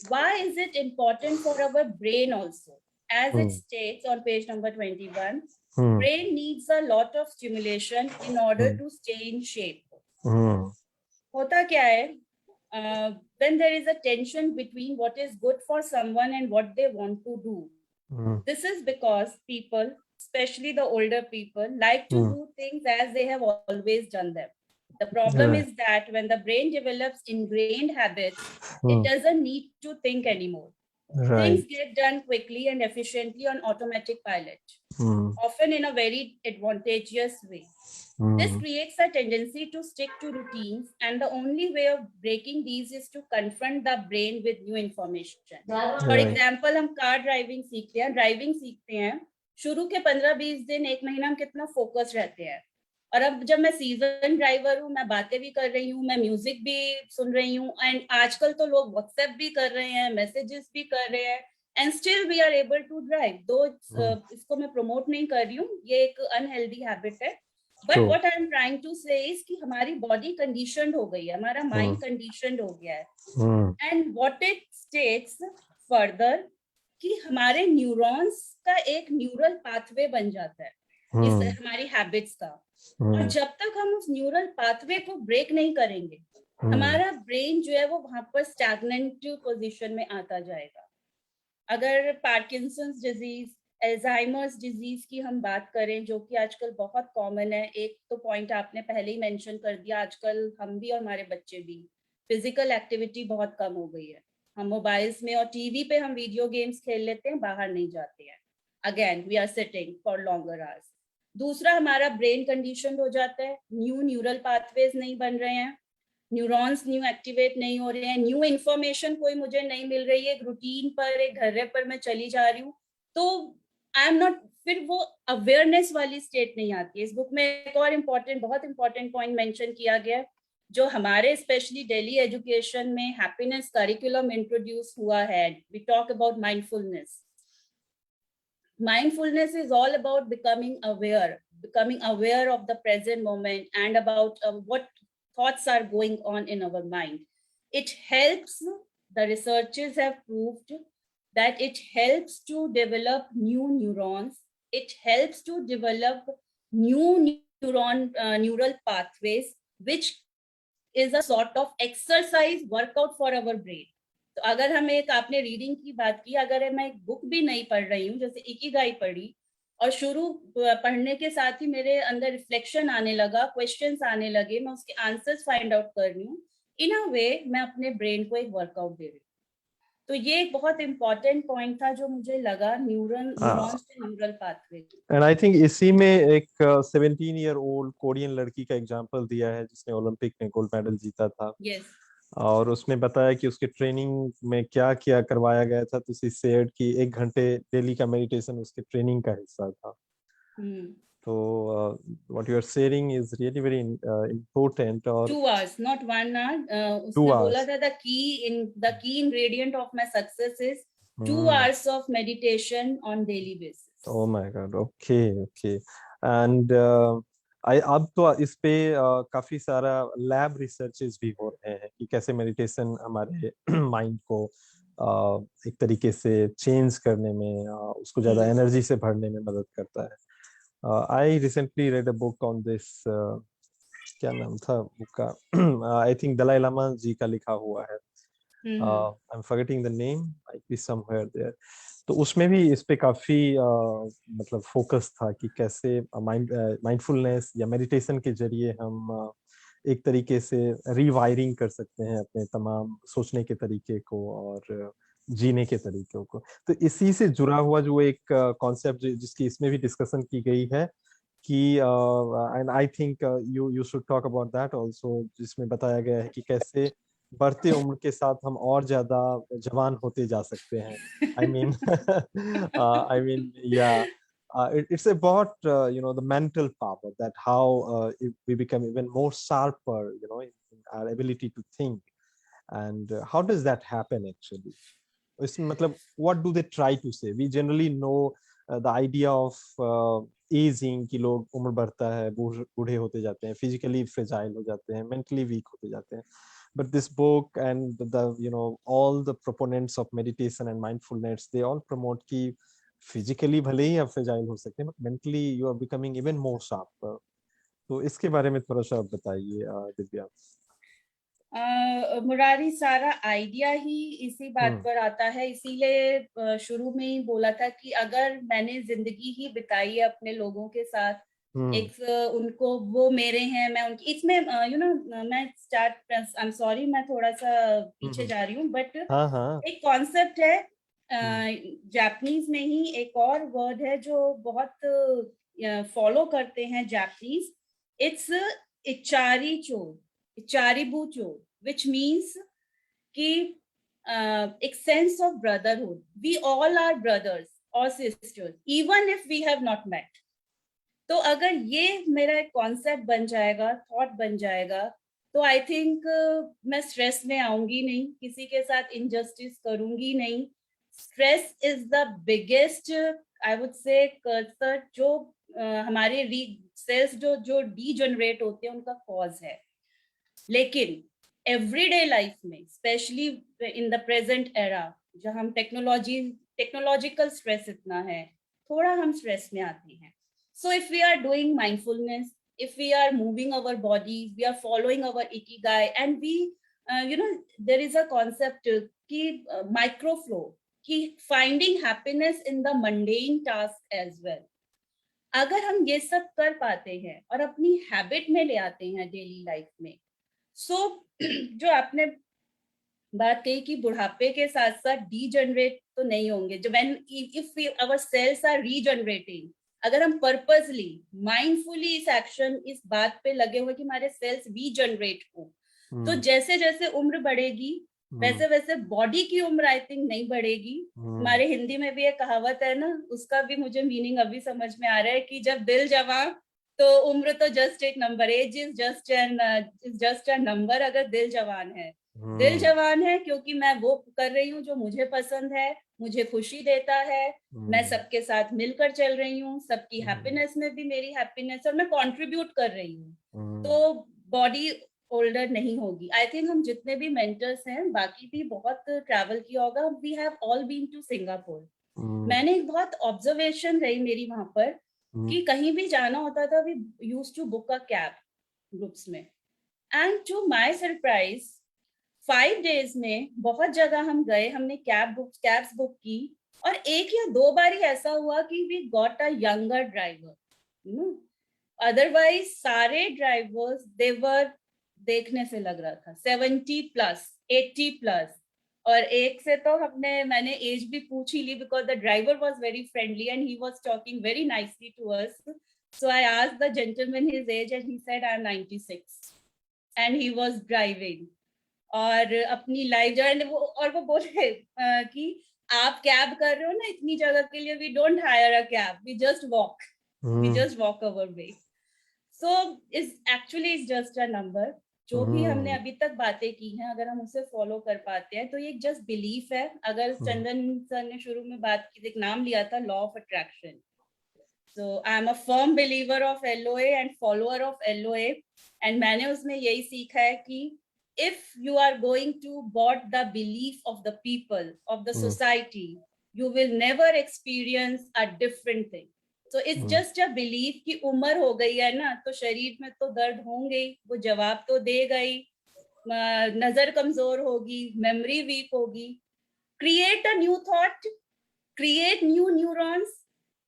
why is it important for our brain also? As it states on page number 21, brain needs a lot of stimulation in order to stay in shape. होता क्या है, when there is a tension between what is good for someone and what they want to do, this is because people, especially the older people, like to do things as they have always done them. The problem is that when the brain develops ingrained habits, it doesn't need to think anymore. Things get done quickly and efficiently on automatic pilot, often in a very advantageous way. This creates a tendency to stick to routines, and the only way of breaking these is to confront the brain with new information. For example, हम car driving सीखते हैं, शुरू के 15-20 दिन 1 महीना हम कितना focus रहते हैं, और अब जब मैं सीजन ड्राइवर हूँ, मैं बातें भी कर रही हूँ, मैं म्यूजिक भी सुन रही हूँ, एंड आजकल तो लोग व्हाट्सएप भी कर रहे हैं, मैसेजेस भी कर रहे हैं, and still we are able to drive. दो इसको मैं प्रमोट नहीं कर रही हूँ, ये एक अनहेल्दी हैबिट है, but True. What I am trying to say is कि हमारी बॉडी कंडीशनड हो गई है, हमारा माइंड कंडीशनड हो गया है, and what it states further कि हमारे न्यूरॉन्स का एक न्यूरल पाथवे बन जाता है इस हमारी हैबिट्स का, और जब तक हम उस न्यूरल पाथवे को ब्रेक नहीं करेंगे, हमारा ब्रेन जो है वो वहां पर स्टैग्नेंट पोजीशन में आता जाएगा। अगर पार्किंसंस डिजीज, एल्जाइमर्स डिजीज की हम बात करें, जो कि आजकल बहुत कॉमन है, एक तो पॉइंट आपने पहले ही मेंशन कर दिया, आजकल हम भी और हमारे बच्चे भी, फिजिकल एक्टिविटी बहुत कम हो गई है। हम मोबाइल्स में और टीवी पे हम वीडियो गेम्स खेल लेते हैं, बाहर नहीं जाते हैं, again we are sitting for longer hours. दूसरा, हमारा ब्रेन कंडीशन हो जाता है, न्यू न्यूरल पाथवेज नहीं बन रहे हैं, न्यूरॉन्स न्यू एक्टिवेट नहीं हो रहे हैं, न्यू इंफॉर्मेशन कोई मुझे नहीं मिल रही है, एक रूटीन पर, एक घर्रे पर मैं चली जा रही हूँ, तो आई एम नॉट, फिर वो अवेयरनेस वाली स्टेट नहीं आती है। इस बुक में एक और इम्पोर्टेंट, बहुत इंपॉर्टेंट पॉइंट मेंशन किया गया, जो हमारे स्पेशली दिल्ली एजुकेशन में हैप्पीनेस करिकुलम इंट्रोड्यूस हुआ है। We talk about mindfulness. Mindfulness is all about becoming aware of the present moment and about what thoughts are going on in our mind. It helps, the researchers have proved that it helps to develop new neurons. It helps to develop new neural pathways, which is a sort of exercise workout for our brain. तो अगर हम एक, आपने reading की बात की, अगर मैं एक बुक भी नहीं पढ़ रही हूँ, जैसे इकिगाई पढ़ी, और शुरू पढ़ने के साथ ही मेरे अंदर रिफ्लेक्शन आने लगा, क्वेश्चंस आने लगे, मैं उसके आंसर्स फाइंड आउट कर रही हूँ, इन अ वे मैं अपने ब्रेन को एक वर्कआउट दे रही हूँ। तो ये एक बहुत इंपॉर्टेंट पॉइंट था जो मुझे लगा, neurons to neural pathway. And I think इसी में एक 17-year-old कोरियन लड़की का एग्जांपल दिया है जिसने ओलंपिक में गोल्ड मेडल जीता था। यस। और उसमें बताया कि उसके ट्रेनिंग में क्या क्या करवाया गया था, तो उसी शेयर की 1 घंटे डेली का मेडिटेशन उसके ट्रेनिंग का हिस्सा था। तो what you are sharing is really very important. और 2 hours, not 1 hour. उसने बोला था the key ingredient of my success is 2 hours of meditation on daily basis. Oh my God, okay. And अब तो इस पे काफी सारा लैब रिसर्चेस भी हो रहे हैं कि कैसे मेडिटेशन हमारे माइंड को एक तरीके से चेंज करने में, उसको ज्यादा एनर्जी से भरने में मदद करता है। I recently read a book on this, क्या नाम था बुक का? आई थिंक दलाई लामा जी का लिखा हुआ है। I am forgetting the name, might be somewhere there. तो उसमें भी इस पे काफी मतलब फोकस था कि कैसे माइंडफुलनेस या मेडिटेशन के जरिए हम एक तरीके से रीवायरिंग कर सकते हैं अपने तमाम सोचने के तरीके को और जीने के तरीकों को। तो इसी से जुड़ा हुआ जो एक कॉन्सेप्ट जिसकी इसमें भी डिस्कशन की गई है कि and I think you should talk about that also, जिसमें बताया गया है कि कैसे बढ़ते उम्र के साथ हम और ज्यादा जवान होते जा सकते हैं। I mean, yeah, it's about the mental power, that how we become even more sharper, in our ability to think, and how does that happen actually? इसमें मतलब what do they try to say? We generally know the idea of aging, कि लोग उम्र बढ़ता है, बूढ़े होते जाते हैं, physically fragile हो जाते हैं, mentally weak होते जाते हैं। But this book and all the proponents of meditation and mindfulness, they all promote कि physically भले ही आप fragile हो सकते हैं, but mentally you are becoming even more sharper. तो इसके बारे में थोड़ा सा बताइए दिव्या। मुरारी, सारा आइडिया ही इसी बात पर आता है, इसीलिए शुरू में ही बोला था कि अगर मैंने जिंदगी ही बिताई है अपने लोगों के साथ, एक उनको, वो मेरे हैं, मैं उनकी, इसमें मैं स्टार्ट, आई एम सॉरी मैं थोड़ा सा पीछे जा रही हूँ, बट एक कॉन्सेप्ट है जापानीज में ही, एक और वर्ड है जो बहुत फॉलो करते हैं जापानीज, इट्स इचारिबुचो, which means कि एक sense of brotherhood. We all are brothers or sisters, even if we have not met. तो अगर ये मेरा एक कॉन्सेप्ट बन जाएगा, थॉट बन जाएगा, तो आई थिंक मैं स्ट्रेस में आऊंगी नहीं, किसी के साथ इनजस्टिस करूंगी नहीं. Stress is the biggest, I would से, कर्सर जो हमारे सेल्स जो डीजनरेट होते हैं उनका कॉज है. लेकिन एवरीडे लाइफ में, specially in the present era, जहाँ हम टेक्नोलॉजिकल स्ट्रेस इतना है, थोड़ा हम स्ट्रेस में आते हैं. So if we are doing mindfulness, if we are moving our bodies, we are following our ikigai, and we there is a concept ki micro flow, ki finding happiness in the mundane task as well. अगर हम ये सब कर पाते हैं और अपनी habit में ले आते हैं डेली लाइफ में, सो जो आपने बात कही कि बुढ़ापे के साथ साथ डीजनरेट तो नहीं होंगे. जो when if our cells are regenerating, अगर हम पर्पसली माइंडफुली इस एक्शन, इस बात पे लगे हुए कि हमारे सेल्स रीजनरेट हो, तो जैसे जैसे उम्र बढ़ेगी वैसे वैसे बॉडी की उम्र आई थिंक नहीं बढ़ेगी. हमारे हिंदी में भी एक कहावत है ना, उसका भी मुझे मीनिंग अभी समझ में आ रहा है कि जब दिल जवान तो उम्र तो जस्ट एक number, age is just a number. अगर दिल जवान है, दिल जवान है क्योंकि मैं वो कर रही हूँ जो मुझे पसंद है, मुझे खुशी देता है, मैं सबके साथ मिलकर चल रही हूँ, सबकी हैप्पीनेस में भी मेरी हैप्पीनेस, और मैं कंट्रीब्यूट कर रही हूँ, तो बॉडी ओल्डर नहीं होगी. आई थिंक हम जितने भी मेंटर्स हैं, बाकी भी बहुत ट्रैवल किया होगा, we have all been to Singapore. मैंने एक बहुत ऑब्जर्वेशन रही मेरी वहां पर कि कहीं भी जाना होता था, we used to book a cab groups में, and to my surprise 5 days में बहुत जगह हम गए, हमने कैब्स बुक की, और 1 या 2 बार ही ऐसा हुआ कि we got a younger driver. Otherwise सारे ड्राइवर्स देवर, देखने से लग रहा था 70+, 80+. और एक से तो मैंने एज भी पूछ ही ली, because the driver was very friendly and he was talking very nicely to us. So I asked the gentleman his age and he said I am 96, and he was driving. और अपनी life जो है वो बोले कि आप cab कर रहे हो ना इतनी जगह के लिए, we don't hire a cab, we just walk our way. So is actually is just a number. जो भी हमने अभी तक बातें की हैं, अगर हम उसे फॉलो कर पाते हैं तो ये जस्ट बिलीफ है. अगर चंदन सर ने शुरू में बात की, एक नाम लिया था law of attraction. So I am a firm believer of LOA and follower of LOA, and मैंने उसमें यही सीखा है कि if you are going to bought the belief of the people, of the society, you will never experience a different thing. So it's just a belief कि उम्र हो गई है ना, तो शरीर में तो दर्द होंगे ही, वो जवाब तो देगा ही, नजर कमजोर होगी, मेमोरी वीक होगी. Create a new thought, create new neurons,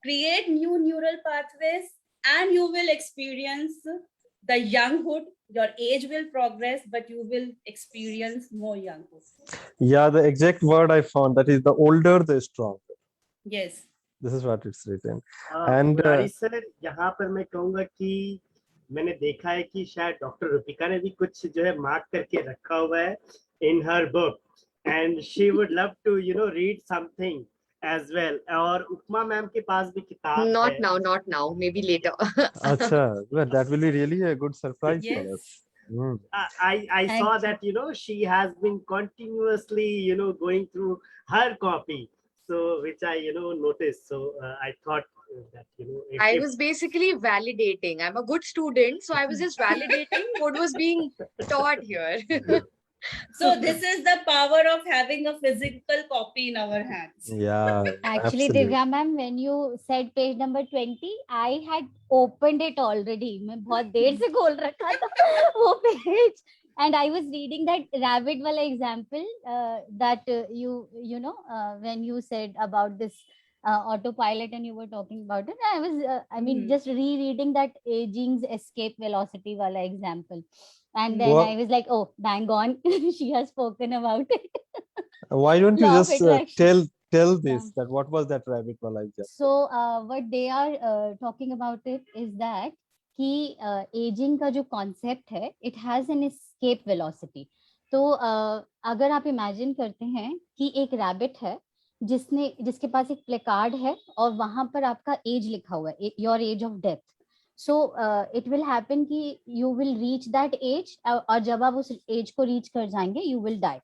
create new neural pathways, and you will experience the younghood. Your age will progress, but you will experience more younghood. Yeah, the exact word I found, that is the older the stronger. Yes. This is what it's written. And sir यहाँ पर मैं कहूँगा कि मैंने देखा है कि शायद डॉक्टर रूपिका ने भी कुछ जो है मार्क करके रखा हुआ है in her book, and she would love to read something as well. और उपमा मैम के पास भी किताब Not now, maybe later. Acha, well, that will be really a good surprise Yes. for us. I saw that she has been continuously going through her copy, so which I noticed. So I thought that I was basically validating. I'm a good student, so I was just validating what was being taught here. So this is the power of having a physical copy in our hands. Yeah, Actually, absolutely. Divya ma'am, when you said page number 20, I had opened it already. मैं बहुत देर से खोल रखा था वो page, and I was reading that rabbit वाला example that you know when you said about this autopilot and you were talking about it. I was I mean just rereading that aging's escape velocity वाला example. And then What? I was like, oh, bang on. She has spoken about it. Why don't you Law of just attraction. tell this, that what was that rabbit wala example? So what they are talking about it is that कि aging का जो concept है, it has an escape velocity. तो अगर आप imagine करते हैं कि एक rabbit है जिसके पास एक placard है और वहां पर आपका age लिखा हुआ है, your age of death. So it will happen कि you will reach that age, और जब आप उस एज को रीच कर जाएंगे you will die.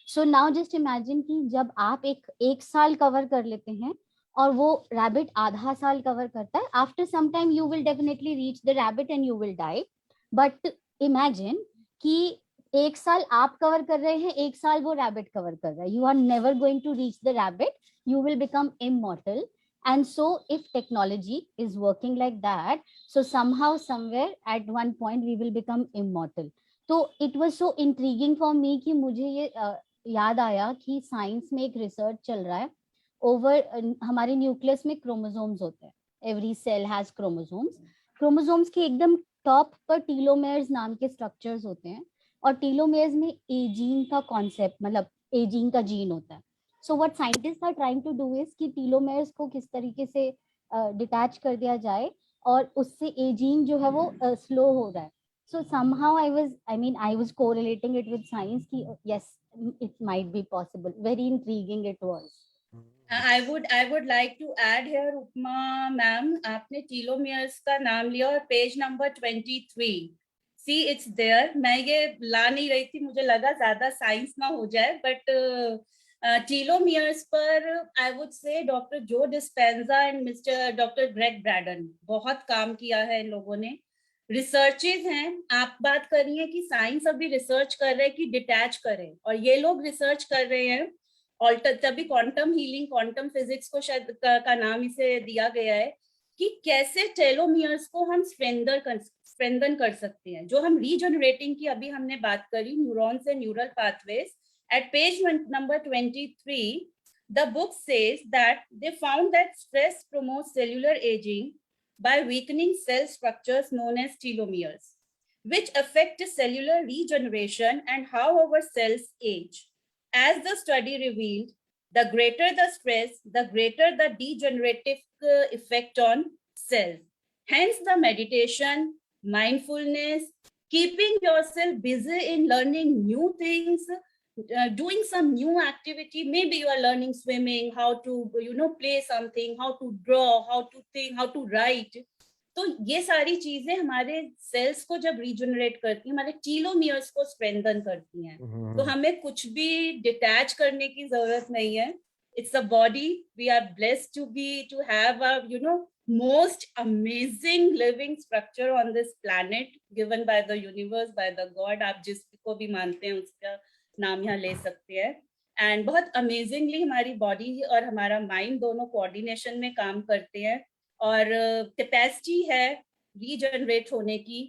So now just imagine कि जब आप एक साल कवर कर लेते हैं और वो रैबिट आधा साल कवर करता है, after some time you will definitely reach the rabbit and you will die. But imagine कि एक साल आप कवर कर रहे हैं, एक साल वो रैबिट कवर कर रहा है. You are never going to reach the rabbit, you will become immortal. And so if technology is working like that, so somehow somewhere at one point we will become immortal. तो it was so intriguing for me कि मुझे ये याद आया कि science में एक research चल रहा है ओवर हमारे न्यूक्लियस में क्रोमोसोम्स होते हैं. Every cell has chromosomes. Chromosomes के एकदम टॉप पर टीलोमेयर्स नाम के स्ट्रक्चर्स होते हैं, और टीलोमेयर्स में एजीन का कॉन्सेप्ट, मतलब एजिंग का जीन होता है. So what scientist are trying to do is कि टीलोमेयर्स को किस तरीके से डिटैच कर दिया जाए और उससे एजिंग जो है वो स्लो हो रहा है. So somehow I was correlating it with science कि yes, it might be possible. Very intriguing it was. I would like to add here, Upma ma'am, आपने telomeres का नाम लिया और page number 23. See, it's there. मैं ये ला नहीं रही थी, मुझे लगा ज्यादा साइंस ना हो जाए, बट टीलोमियर्स पर I would say doctor Joe Dispenza and mister doctor Gregg Braden बहुत काम किया है इन लोगों ने. रिसर्चेज हैं, आप बात कर रही हैं कि साइंस अभी रिसर्च कर रहे हैं कि डिटैच करें, और ये लोग रिसर्च कर रहे हैं ऑल्टर, तभी क्वांटम हीलिंग, क्वांटम फिजिक्स को शायद का नाम इसे दिया गया है, कि कैसे टेलोमियर्स को हम स्ट्रेंथन कर सकते हैं. जो हम रीजनरेटिंग की अभी हमने बात करी, neurons and neural pathways, at page number 23, the book says that they found that stress promotes cellular aging by weakening cell structures known as telomeres, which affect cellular regeneration and how our cells age. As the study revealed, the greater the stress, the greater the degenerative effect on cells. Hence the meditation, mindfulness, keeping yourself busy in learning new things, doing some new activity. Maybe you are learning swimming, how to play something, how to draw, how to think, how to write. तो ये सारी चीजें हमारे sales को जब regenerate करती हैं, हमारे टीलोमियर्स को स्ट्रेंथन करती हैं. तो हमें कुछ भी डिटैच करने की जरूरत नहीं है. It's a body. We are blessed to have a most amazing living structure on this planet, given by the universe, by the God. आप जिसको भी मानते हैं उसका नाम यहाँ ले सकते हैं. एंड बहुत अमेजिंगली हमारी बॉडी और हमारा माइंड दोनों कोऑर्डिनेशन में काम करते हैं, और कैपेसिटी है रीजनरेट होने की.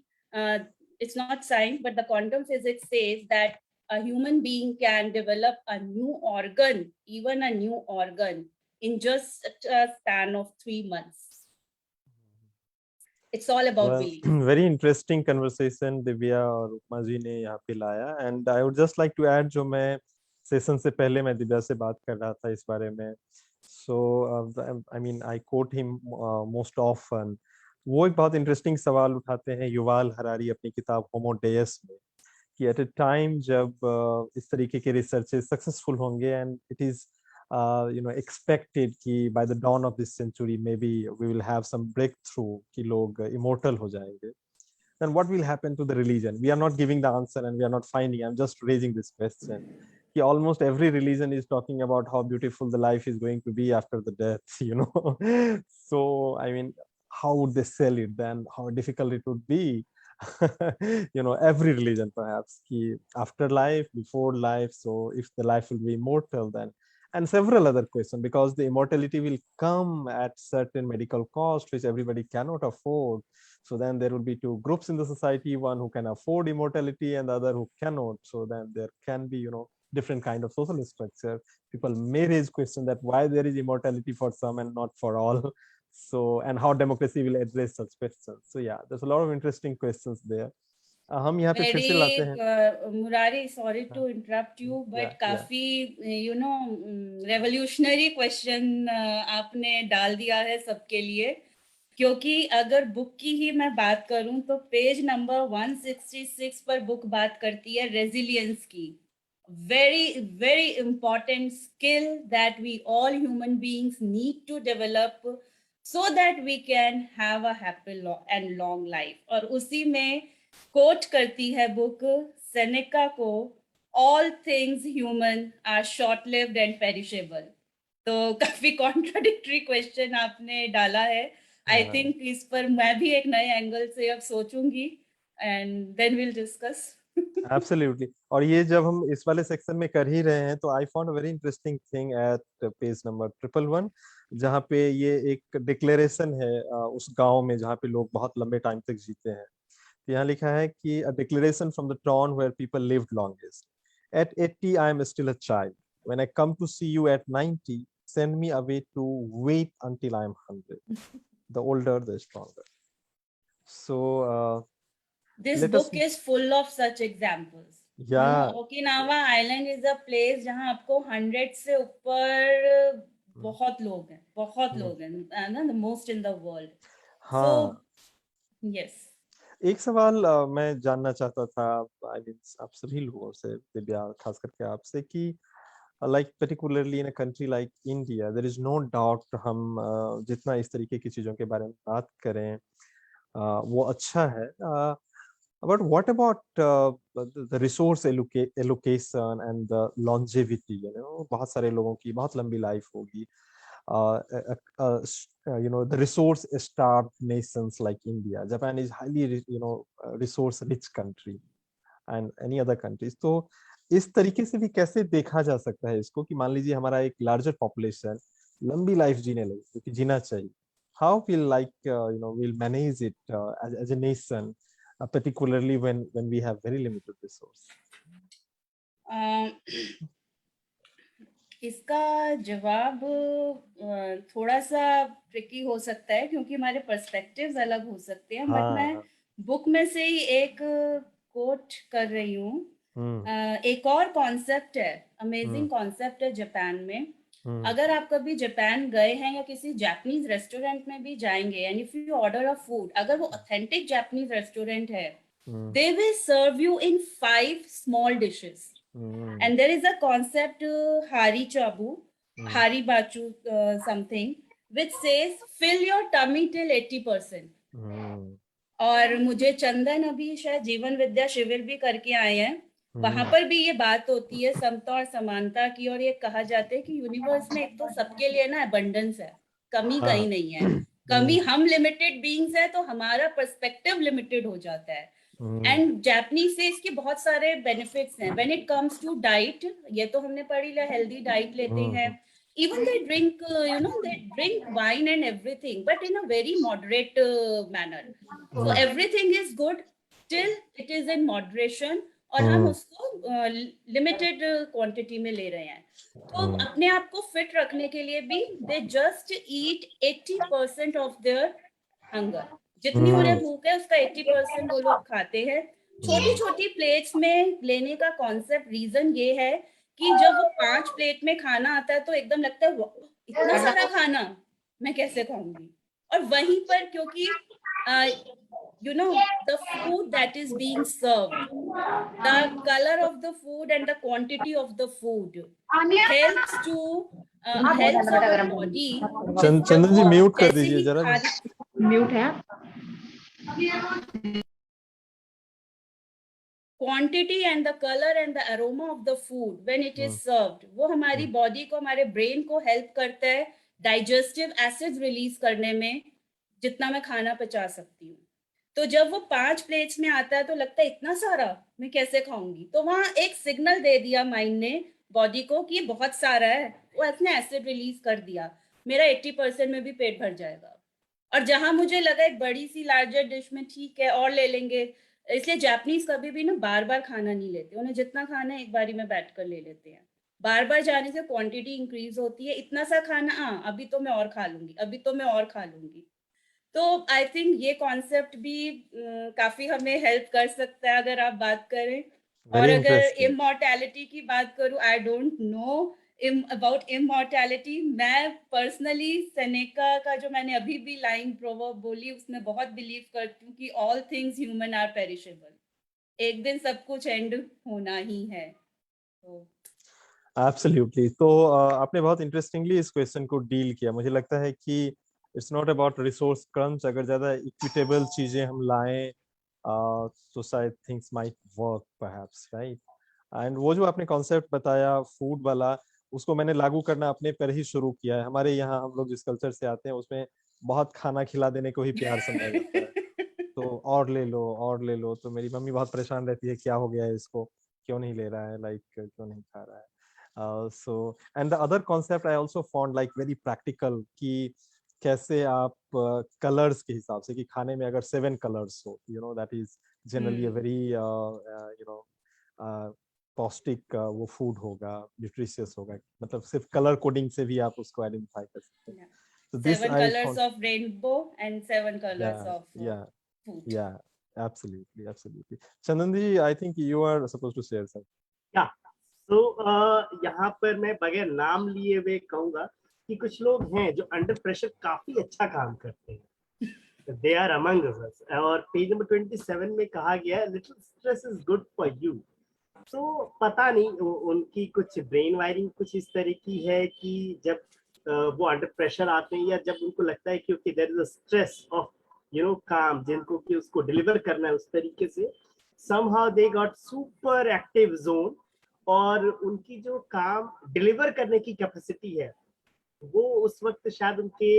It's not science, but the quantum physics says that a human being can develop a new organ, even a new organ, in just a span of 3 months. It's all about belief. Very interesting conversation Divya और उपमा जी ने यहाँ पे लाया. And I would just like to add, जो मैं session से पहले मैं दिव्या से बात कर रहा था इस बारे में, so I quote him most often. वो एक बहुत इंटरेस्टिंग सवाल उठाते हैं युवाल हरारी अपनी किताब होमो डेयस में, कि एट ए टाइम जब इस तरीके के रिसर्चेस सक्सेसफुल होंगे एंड इट इज एक्सपेक्टेड कि by the dawn of this century maybe we will have some breakthrough कि लोग इमोर्टल हो जाएंगे, then what will happen to the religion? We are not giving the answer and we are not finding. I'm just raising this question. कि almost every religion is talking about how beautiful the life is going to be after the death, so how would they sell it then? How difficult it would be. Every religion perhaps ki after life, before life, so if the life will be immortal then, and several other questions, because the immortality will come at certain medical cost which everybody cannot afford. So then there will be two groups in the society, one who can afford immortality and the other who cannot. So then there can be different kind of social structure. People may raise question that why there is immortality for some and not for all. So, and how democracy will address such questions. So yeah, there's a lot of interesting questions there. हम यहाँ पे फिर से लाते हैं Murari, sorry to interrupt you, but काफी revolutionary question आपने डाल दिया है सबके लिए, क्योंकि अगर बुक की ही मैं बात करूं तो पेज नंबर 166 पर बुक बात करती है रेजिलियंस की. very very important skill that we all human beings need to develop so that we can have a happy and long life. और उसी में कोट करती है बुक सेनेका को, all things human are short-lived and perishable. तो काफी contradictory question आपने डाला है. आई हाँ. थिंक इस पर मैं भी एक नए एंगल से अब सोचूंगी and then will discuss. Absolutely. और ये जब हम इस वाले सेक्शन में कर ही रहे हैं तो I found a very interesting thing at page number 111 जहाँ पे ये एक डिक्लेरेशन है उस गांव में जहाँ पे लोग बहुत लंबे टाइम तक जीते हैं. तो यहाँ लिखा है कि a declaration from the town where people lived longest. At 80 I am still a child. When I come to see you at 90, send me away to wait until I am 100. The older the stronger. So This let us book is full of such examples. yeah. Okinawa island is a place जहाँ आपको 100 से ऊपर बहुत लोग हैं, बहुत लोग हैं ना, the most in the world. हाँ. यस. एक सवाल मैं जानना चाहता था आई मीन आप सभी लोगों से, दिव्या खास करके आपसे, कि like particularly in a country like India there is no doubt हम जितना इस तरीके की चीजों के बारे में बात करें वो अच्छा है. But what about the resource allocation and the longevity? You know, बहुत सारे लोगों की बहुत लंबी लाइफ होगी. You know, the resource-starved nations like India, Japan is highly, you know, resource-rich country, and any other countries. तो इस तरीके से भी कैसे देखा जा सकता है इसको कि मान लीजिए हमारा एक larger population लंबी लाइफ जीने लगे, क्योंकि जीना चाहिए. How we'll like you know we'll manage it as a nation, particularly when we have very limited resource. इसका जवाब थोड़ा सा ट्रिकी हो सकता है क्योंकि हमारे पर्सपेक्टिव्स अलग हो सकते हैं. बट मैं बुक में से ही एक कोट कर रही हूँ. एक और कॉन्सेप्ट है, अमेजिंग कॉन्सेप्ट है जापान में. अगर आप कभी जापान गए हैं या किसी जापानीज रेस्टोरेंट में भी जाएंगे and if you order a food, अगर वो ऑथेंटिक जापानीज रेस्टोरेंट है, they will serve you in 5 small dishes. And there is a concept hari chabu, hari bachu something, which says fill your tummy till 80%. और मुझे चंदन अभी शायद जीवन विद्या शिविर भी करके आए हैं, वहां पर भी ये बात होती है समता और समानता की. और ये कहा जाता है कि यूनिवर्स में एक तो सबके लिए ना अबंडेंस है, कमी कहीं नहीं है. कमी हम लिमिटेड बीइंग्स है तो हमारा पर्सपेक्टिव लिमिटेड हो जाता है. एंड जापानीज से इसके बहुत सारे बेनिफिट्स हैं. When it comes to diet, ये तो हमने पढ़ी लिया, हेल्दी डाइट लेते हैं. Even they drink, you know, they drink wine and everything, but in a very moderate manner. So everything is good till it is in moderation. और हम उसको लिमिटेड क्वांटिटी में ले रहे हैं. तो अपने आप को फिट रखने के लिए भी they just eat 80% of their hunger. जितनी उन्हें भूख है उसका 80% वो लोग खाते हैं. छोटी छोटी प्लेट्स में लेने का कॉन्सेप्ट रीजन ये है कि जब वो 5 प्लेट में खाना आता है तो एकदम लगता है इतना सारा खाना मैं कैसे खाऊंगी. और वहीं पर क्योंकि you know the food that is being served, the color of the food and the quantity of the food helps to helps our body. Chandan ji mute कर दीजिए जरा. म्यूट है. Quantity and the colour and the aroma of the food when it is served, वो हमारी body को, हमारे brain को help करता है डाइजेस्टिव एसिड्स रिलीज करने में, जितना मैं खाना पचा सकती हूँ. तो जब वो 5 प्लेट्स में आता है तो लगता है इतना सारा मैं कैसे खाऊंगी. तो वहां एक सिग्नल दे दिया माइंड ने बॉडी को कि बहुत सारा है, वो अपने एसिड रिलीज कर दिया, मेरा 80% में भी पेट भर जाएगा. और जहां मुझे लगा एक बड़ी सी लार्जर डिश में ठीक है और ले लेंगे, इसलिए जापानीज कभी भी ना बार बार खाना नहीं लेते. उन्हें जितना खाना है एक बारी में बैठ कर ले लेते हैं. बार बार जाने से क्वांटिटी इंक्रीज होती है. इतना सा खाना, अभी तो मैं और खा लूंगी, अभी तो मैं और खा लूंगी. तो आई थिंक ये कॉन्सेप्ट भी काफी हमें हेल्प कर सकता है अगर आप बात करें. और अगर इमॉर्टैलिटी की बात करूं, आई डोंट नो अबाउट इमॉर्टैलिटी. मैं पर्सनली सेनेका का जो मैंने अभी भी लाइन प्रोवर्ब बोली उसमें बहुत बिलीव करती हूँ कि all things human are perishable. एक दिन सब कुछ एंड होना ही है. तो एब्सोल्युटली. तो आपने बहुत इंटरेस्टिंगली इस क्वेश्चन को डील किया. मुझे लगता है कि it's not about resource crunch. अगर ज्यादा इक्विटेबल चीजें हम लाएं तो शायद things might work perhaps, right. And वो जो आपने कॉन्सेप्ट बताया फूड वाला, उसको मैंने लागू करना अपने पर ही शुरू किया है. हमारे यहाँ हम लोग जिस कल्चर से आते हैं उसमें बहुत खाना खिला देने को ही प्यार समझा जाता है. तो और ले लो और ले लो, तो मेरी मम्मी बहुत परेशान रहती है, क्या हो गया है इसको, क्यों नहीं ले रहा है, लाइक क्यों नहीं खा रहा है. So and the other concept I also found like very practical, कि कैसे आप कलर्स के हिसाब से, कि खाने में अगर 7 कलर्स हो, you know that is generally a very you know पौष्टिक वो फूड होगा, न्यूट्रिशियस होगा. मतलब सिर्फ कलर कोडिंग से भी आप उसको आइडेंटिफाई कर सकते हैं. So this 7 I colors found, of rainbow and 7 colors yeah, of yeah, food. yeah, absolutely, absolutely. Chandanji, I think you are supposed to share something. या तो यहाँ पर मैं बगैर नाम लिए हुए कहूंगा कि कुछ लोग हैं जो अंडर प्रेशर काफी अच्छा काम करते हैं. दे आर अमंग अस. और पेज नंबर 27 में कहा गया है little stress is good for you. तो पता नहीं उनकी कुछ ब्रेन वायरिंग कुछ इस तरह की है कि जब वो अंडर प्रेशर आते हैं या जब उनको लगता है कि okay there is a stress of you know काम जिनको कि उसको डिलीवर करना है उस तरीके से, somehow they got super active zone और उनकी जो काम डिलीवर करने की कैपेसिटी है वो उस वक्त शायद उनके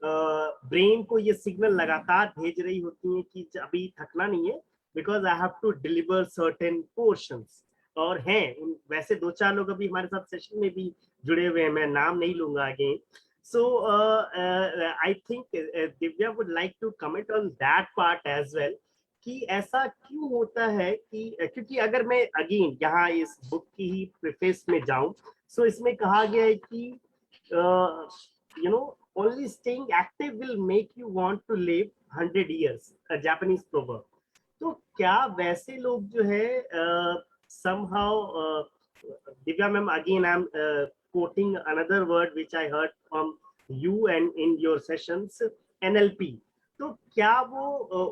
ब्रेन को ये सिग्नल लगातार भेज रही होती है कि अभी थकना नहीं है, because I have to deliver certain portions. और हैं वैसे 2-4 लोग अभी हमारे साथ सेशन में भी जुड़े हुए हैं, मैं नाम नहीं लूंगा आगे. So I think Divya would like to comment on that part as well, कि ऐसा क्यों होता है कि क्योंकि अगर मैं अगेन यहाँ इस बुक की ही प्रीफेस में जाऊं, सो इसमें कहा गया है कि you know only staying active will make you want to live 100 years, a Japanese proverb. तो क्या वैसे लोग जो है somehow Divya ma'am, again I'm quoting another word which I heard from you and in your sessions, NLP. तो क्या वो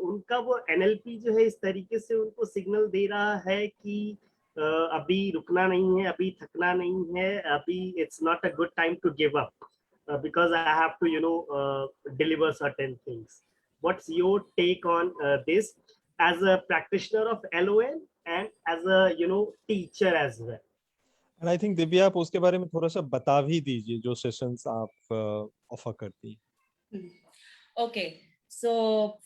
उनका वो NLP जो है इस तरीके से उनको सिग्नल दे रहा है कि अभी रुकना नहीं है, अभी थकना नहीं है, अभी it's not a good time to give up because I have to deliver certain things. What's your take on this as a practitioner of LON and as a teacher as well? And I think Divya आप उसके बारे में थोड़ा सा बता भी दीजिए जो सेशंस आप ऑफर करती हैं. Okay, so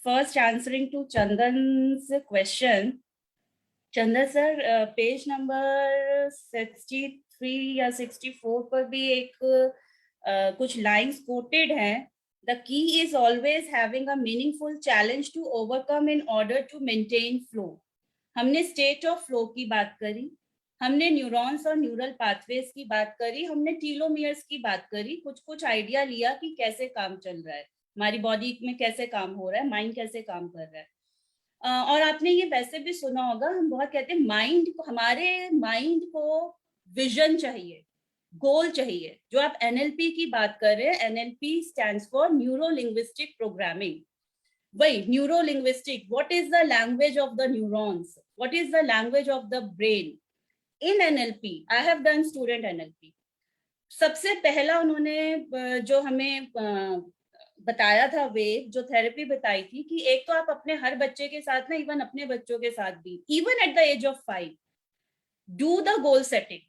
first answering to Chandan's question, Chandan sir, page number 63 या 64 पर भी एक कुछ लाइंस कोटेड हैं. The key is always having a meaningful challenge to overcome in order to maintain flow. हमने स्टेट ऑफ फ्लो की बात करी, हमने न्यूरॉन्स और न्यूरल पाथवेज की बात करी, हमने टीलोमियर्स की बात करी, कुछ आइडिया लिया कि कैसे काम चल रहा है, हमारी बॉडी में कैसे काम हो रहा है, माइंड कैसे काम कर रहा है. और आपने ये वैसे भी सुना होगा, हम बहुत कहते हैं माइंड को, हमारे माइंड को विजन चाहिए, गोल चाहिए. जो आप एनएलपी की बात कर रहे हैं, NLP stands for neuro linguistic programming. वही neuro linguistic, what is the language of the neurons, what is the language of the brain. In NLP I have done student NLP. सबसे पहला उन्होंने जो हमें बताया था, वे जो थेरेपी बताई थी, कि एक तो आप अपने हर बच्चे के साथ ना, इवन अपने बच्चों के साथ भी, even at the age of 5, do the goal setting.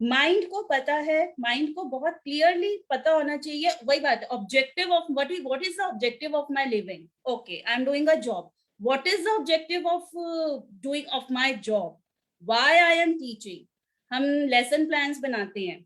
Mind को पता है, माइंड को बहुत क्लियरली पता होना चाहिए. वही बात, objective of what is the objective of my living. Okay, I am doing a job, what is the objective of doing of my job, why I am teaching. हम लेसन प्लान्स बनाते हैं,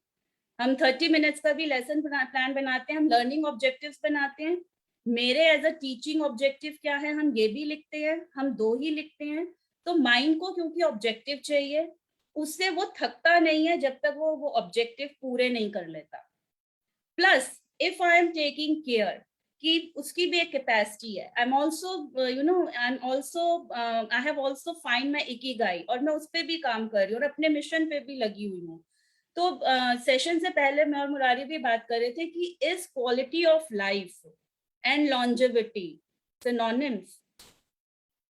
हम 30 minutes का भी lesson plan बनाते हैं, हम learning objectives बनाते हैं. मेरे एज अ टीचिंग ऑब्जेक्टिव क्या है, हम ये भी लिखते हैं, हम 2 ही लिखते हैं. तो माइंड को क्योंकि ऑब्जेक्टिव चाहिए, उससे वो थकता नहीं है जब तक वो ऑब्जेक्टिव पूरे नहीं कर लेता. Plus if I am taking care कि उसकी भी एक कैपेसिटी है. I am also I have also find my Ikigai, और मैं उस पर भी काम कर रही हूँ और अपने मिशन पे भी लगी हुई हूँ. तो सेशन से पहले मैं और मुरारी भी बात कर रहे थे कि is quality of life and longevity synonyms.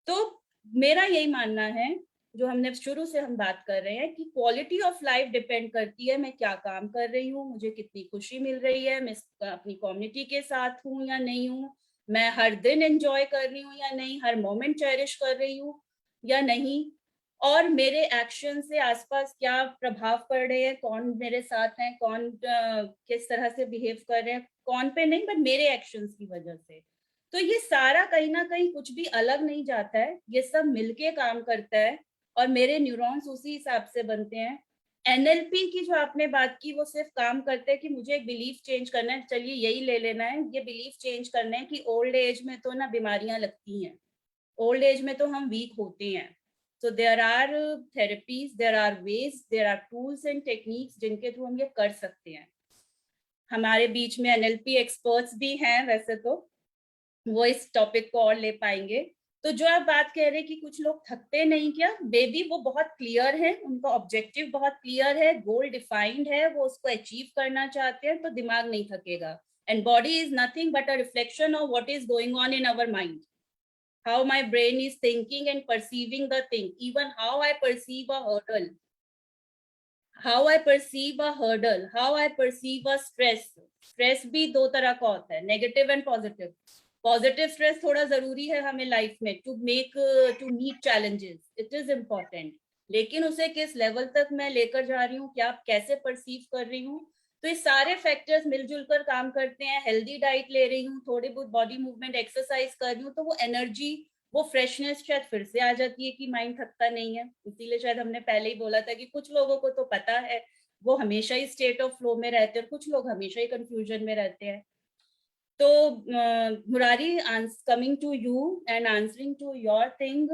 तो मेरा यही मानना है जो हमने शुरू से हम बात कर रहे हैं कि क्वालिटी ऑफ लाइफ डिपेंड करती है मैं क्या काम कर रही हूँ, मुझे कितनी खुशी मिल रही है, मैं अपनी कम्युनिटी के साथ हूँ या नहीं हूँ, मैं हर दिन एंजॉय कर रही हूँ या नहीं, हर मोमेंट चेरिश कर रही हूँ या नहीं, और मेरे एक्शन से आसपास क्या प्रभाव पड़ रहे हैं, कौन मेरे साथ है, कौन किस तरह से बिहेव कर रहे हैं, कौन पे नहीं बट मेरे एक्शंस की वजह से। तो ये सारा कहीं ना कहीं कुछ भी अलग नहीं जाता है, ये सब मिलके काम करता है और मेरे न्यूरॉन्स उसी हिसाब से बनते हैं। एनएलपी की जो आपने बात की वो सिर्फ काम करते हैं कि मुझे एक बिलीफ चेंज करना है, चलिए यही ले लेना है, ये बिलीफ चेंज करना है कि ओल्ड एज में तो ना बीमारियां लगती हैं, ओल्ड एज में तो हम वीक होते हैं। So there are therapies, there are ways, there are tools and techniques जिनके थ्रू हम ये कर सकते हैं। हमारे बीच में एनएलपी एक्सपर्ट्स भी हैं, वैसे तो वो इस टॉपिक को और ले पाएंगे। तो जो आप बात कह रहे हैं कि कुछ लोग थकते नहीं, क्या बेबी वो बहुत क्लियर है, उनका ऑब्जेक्टिव बहुत क्लियर है, गोल डिफाइंड है, वो उसको अचीव करना चाहते हैं, तो दिमाग नहीं थकेगा। And body is nothing but a reflection of what is going on in our mind, how my brain is thinking and perceiving the thing, even how I perceive a hurdle, how I perceive a hurdle, how I perceive a stress. Stress भी दो तरह का होता है, negative and positive. Positive stress थोड़ा जरूरी है हमें लाइफ में to meet challenges, it is important, लेकिन उसे किस लेवल तक मैं लेकर जा रही हूँ, क्या कैसे परसीव कर रही हूँ, तो ये सारे फैक्टर्स मिलजुल कर काम करते हैं। हेल्दी डाइट ले रही हूँ, थोड़ी बहुत बॉडी मूवमेंट एक्सरसाइज कर रही हूँ, तो वो एनर्जी, वो फ्रेशनेस शायद फिर से आ जाती है कि माइंड थकता नहीं है। इसीलिए शायद हमने पहले ही बोला था कि कुछ लोगों को तो पता है, वो हमेशा ही स्टेट ऑफ फ्लो में रहते हैं, कुछ लोग हमेशा ही कंफ्यूजन में रहते हैं। तो Murari, coming to you and answering to your thing,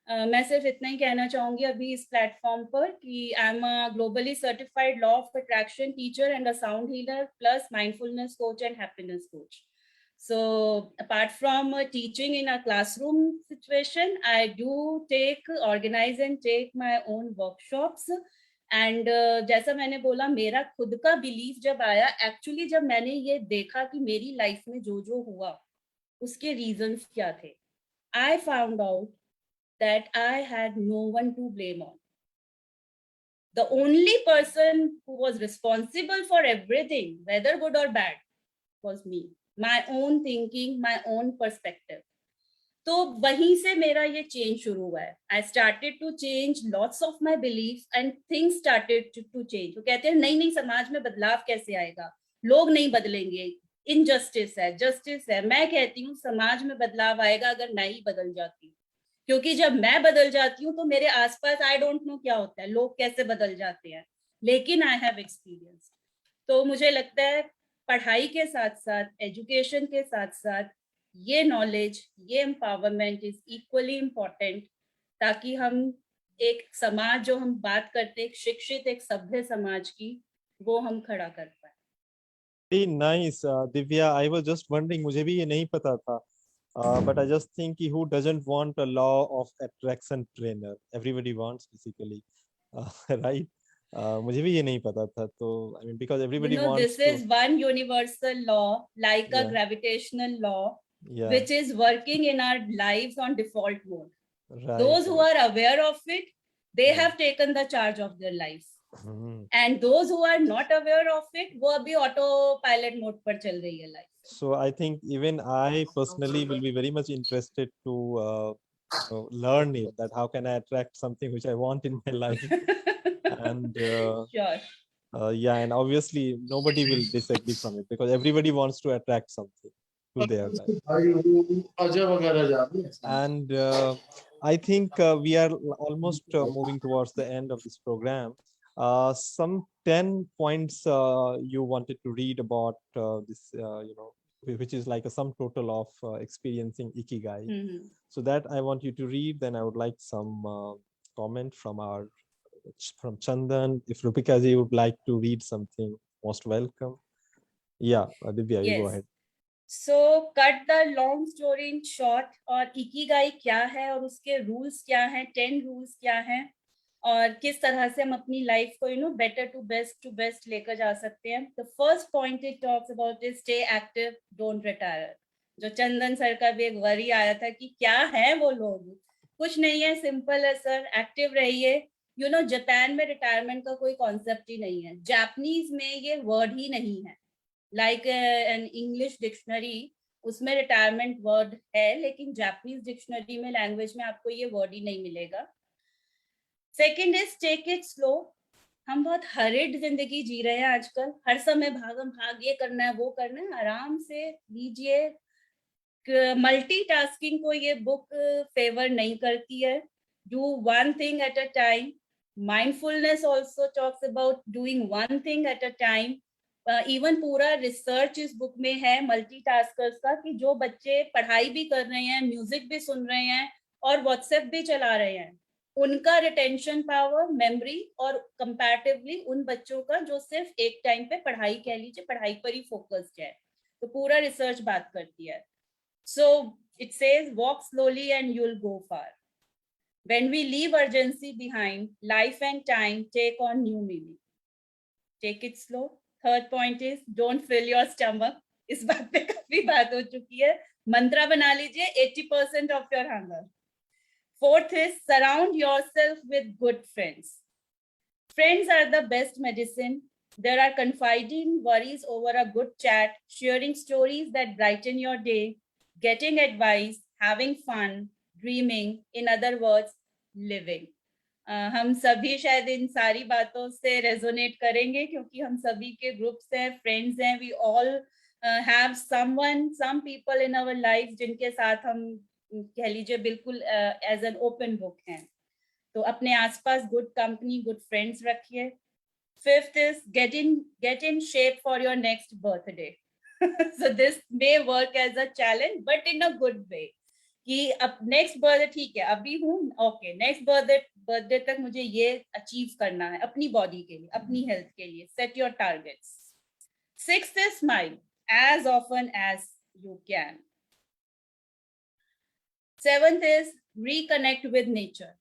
मैं सिर्फ इतना ही कहना चाहूंगी अभी इस प्लेटफॉर्म पर कि आई am a globally certified law of attraction teacher and a sound healer plus mindfulness coach and happiness coach. So apart from teaching in a classroom situation, I do organize and take my own workshops. And जैसा मैंने बोला, मेरा खुद का belief जब आया, actually जब मैंने ये देखा कि मेरी लाइफ में जो जो हुआ उसके रीजंस क्या थे, I found out that I had no one to blame on. The only person who was responsible for everything, whether good or bad, was me. My own thinking, my own perspective. तो वहीं से मेरा ये change शुरू हुआ है। I started to change lots of my belief and things started to change. वो कहते हैं नहीं नहीं, समाज में बदलाव कैसे आएगा, लोग नहीं बदलेंगे, इनजस्टिस है, जस्टिस है। मैं कहती हूँ समाज में बदलाव आएगा अगर मैं ही बदल जाती हूँ, क्योंकि जब मैं बदल जाती हूँ तो मेरे आसपास आई डोंट नो क्या होता है, लोग कैसे बदल जाते हैं, लेकिन आई हैव एक्सपीरियंस। तो मुझे लगता है पढ़ाई के साथ साथ, एजुकेशन के साथ साथ, ये नॉलेज, ये एम्पावरमेंट इज इक्वली इम्पोर्टेंट, ताकि हम एक समाज, जो हम बात करते हैं एक शिक्षित, एक सभ्य समाज की, वो हम खड़ा कर पाए। Very nice, Divya. I was just wondering, मुझे भी ये नहीं पता था, but I just think कि who doesn't want a law of attraction trainer? Everybody wants basically, right? मुझे भी ये नहीं पता था, तो I mean because everybody wants this is one universal law, like a Yeah. gravitational law, yeah, which is working in our lives on default mode. right, Those who right. are aware of it, they Yeah. have taken the charge of their lives. Mhm. And those who are not aware of it, वो अभी auto pilot mode पर चल रही है life. So I think even I personally will be very much interested to learn it, that how can I attract something which I want in my life. And Sure. yeah, and obviously nobody will disagree from it because everybody wants to attract something to their life. And I think we are almost moving towards the end of this program. Some 10 points you wanted to read about this, which is like a sum total of experiencing Ikigai. Mhm. So that I want you to read. Then I would like some comment from Chandan. If Rupika ji would like to read something, most welcome. Yeah, Divya, you go Yes. ahead. So cut the long story in short, और Ikigai क्या है और उसके rules क्या हैं, 10 rules क्या हैं, और किस तरह से हम अपनी लाइफ को बेटर टू बेस्ट लेकर जा सकते हैं। The first point it talks about is stay active, don't retire. जो चंदन सर का भी एक वरी आया था कि क्या है वो लोग कुछ नहीं है, सिंपल है सर, एक्टिव रहिए। यू नो जापान में रिटायरमेंट का कोई कॉन्सेप्ट ही नहीं है, जापानीज में ये वर्ड ही नहीं है। लाइक एन इंग्लिश डिक्शनरी, उसमें रिटायरमेंट वर्ड है, लेकिन जापानीज डिक्शनरी में, लैंग्वेज में आपको ये वर्ड ही नहीं मिलेगा। Second is take it slow. हम बहुत हरिड जिंदगी जी रहे हैं आजकल, हर समय भागम भाग, ये करना है वो करना है, आराम से लीजिए। मल्टीटास्किंग को ये बुक फेवर नहीं करती है। Do one thing at a time. Mindfulness also talks about doing one thing at a time. Even पूरा रिसर्च इस बुक में है मल्टीटास्कर्स का, कि जो बच्चे पढ़ाई भी कर रहे हैं, म्यूजिक भी सुन रहे हैं और व्हाट्सएप भी चला रहे हैं, उनका रिटेंशन पावर, मेमोरी, और कंपैरेटिवली उन बच्चों का जो सिर्फ एक टाइम पे पढ़ाई, कह लीजिए पढ़ाई पर ही फोकस्ड है। तो पूरा रिसर्च बात करती है। So it says, walk slowly and you'll go far. When we leave urgency behind, life and time take on new meaning. Take it slow. Third point is, don't fill your stomach. इस बात पे काफी बात हो चुकी है, मंत्रा बना लीजिए, 80% of your hunger. Fourth is, surround yourself with good friends. Friends are the best medicine. There are confiding worries over a good chat, sharing stories that brighten your day, getting advice, having fun, dreaming, in other words, living. हम सभी शायद इन सारी बातों से resonate करेंगे, क्योंकि हम सभी के ग्रुप्स हैं, फ्रेंड्स हैं, we all have someone, some people in our life जिनके साथ हम, कह लीजिए बिल्कुल एज एन ओपन बुक हैं। तो अपने आसपास गुड कंपनी, गुड फ्रेंड्स रखिए। Fifth is, get in shape for your next birthday. So this may work as a challenge, but in a good way. कि अब नेक्स्ट बर्थडे, ठीक है अभी हूँ, ओके नेक्स्ट बर्थडे तक मुझे ये अचीव करना है अपनी बॉडी के लिए, अपनी हेल्थ के लिए। Set your targets. Sixth is, smile as often as you can. Seventh is, reconnect with nature.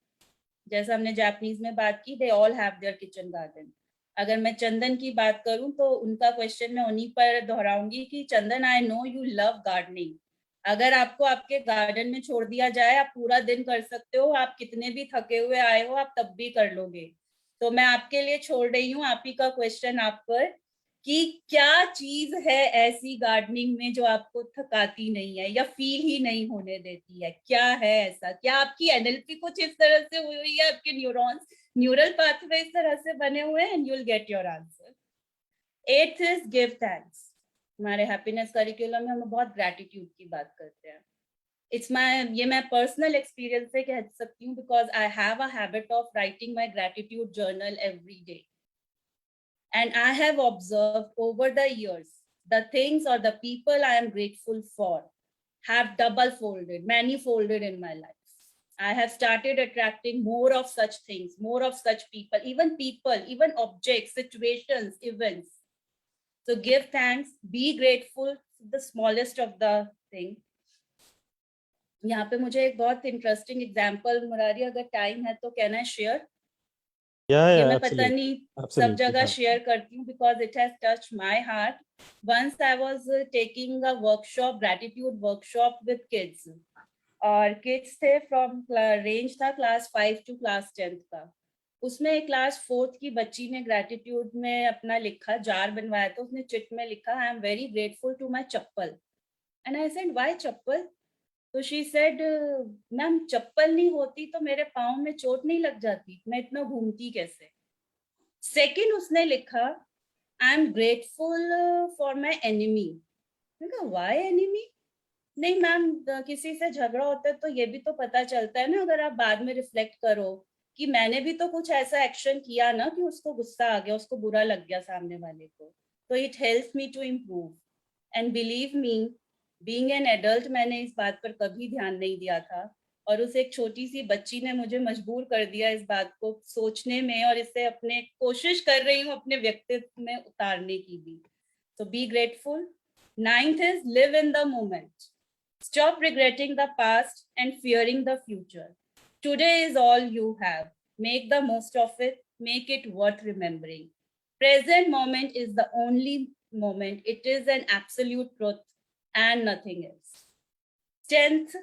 जैसा हमने जापानीज में बात की, they all have their kitchen garden. अगर मैं चंदन की बात करूं तो उनका क्वेश्चन मैं उन्हीं पर दोहराऊंगी कि Chandan, I know you love gardening. अगर आपको आपके गार्डन में छोड़ दिया जाए, आप पूरा दिन कर सकते हो, आप कितने भी थके हुए आए हो आप तब भी कर लोगे। तो मैं आपके लिए छोड़ रही हूँ आप ही का क्वेश्चन आप पर, कि क्या चीज है ऐसी गार्डनिंग में जो आपको थकाती नहीं है या फील ही नहीं होने देती है? क्या है ऐसा? क्या आपकी एनएलपी कुछ इस तरह से हुई है, आपके न्यूरॉन्स, न्यूरल पाथवे इस तरह से बने हुए हैं? And you will get your answer. Eighth is, give thanks. हमारे हैप्पीनेस करिकुलम में हम बहुत ग्रैटिट्यूड की बात करते हैं। इट्स माय, ये मैं पर्सनल एक्सपीरियंस से कह सकती हूँ, because I have a habit of writing my gratitude journal every day. And I have observed over the years, the things or the people I am grateful for have double folded, manifolded in my life. I have started attracting more of such things, more of such people, even objects, situations, events. So give thanks, be grateful, the smallest of the thing. यहाँ पे मुझे एक बहुत interesting example, Murari अगर time है तो can I share? ये मैं पता नहीं सब जगह शेयर करती हूँ, because it has touched my heart. Once I was taking a workshop, gratitude workshop with kids, और किड्स थे फ्रॉम, रेंज था क्लास 5 टू क्लास 10 का. उसमें क्लास 4th की बच्ची ने ग्रैटिट्यूड में अपना लिखा, जार बनवाया था उसने, चिट में लिखा, I am very grateful to my chappal. And I said, why chappal? तो शी सेड, मैम चप्पल नहीं होती तो मेरे पाँव में चोट नहीं लग जाती, मैं इतना घूमती कैसे? सेकंड उसने लिखा, I am grateful for my enemy. Why enemy? नहीं मैम, किसी से झगड़ा होता है तो ये भी तो पता चलता है ना, अगर आप बाद में रिफ्लेक्ट करो कि मैंने भी तो कुछ ऐसा एक्शन किया ना कि उसको गुस्सा आ गया, उसको बुरा लग गया सामने वाले को, तो it helps me to improve. And believe me, being an adult, मैंने इस बात पर कभी ध्यान नहीं दिया था, और उस एक छोटी सी बच्ची ने मुझे मजबूर कर दिया इस बात को सोचने में, और इसे अपने कोशिश कर रही हूँ अपने व्यक्तित्व में उतारने की भी. So be grateful. 9th is, live in the moment. Stop regretting the past and fearing the future. Today is all you have. Make the most of it. Make it worth remembering. Present moment is the only moment. It is an absolute truth and nothing else. 10th,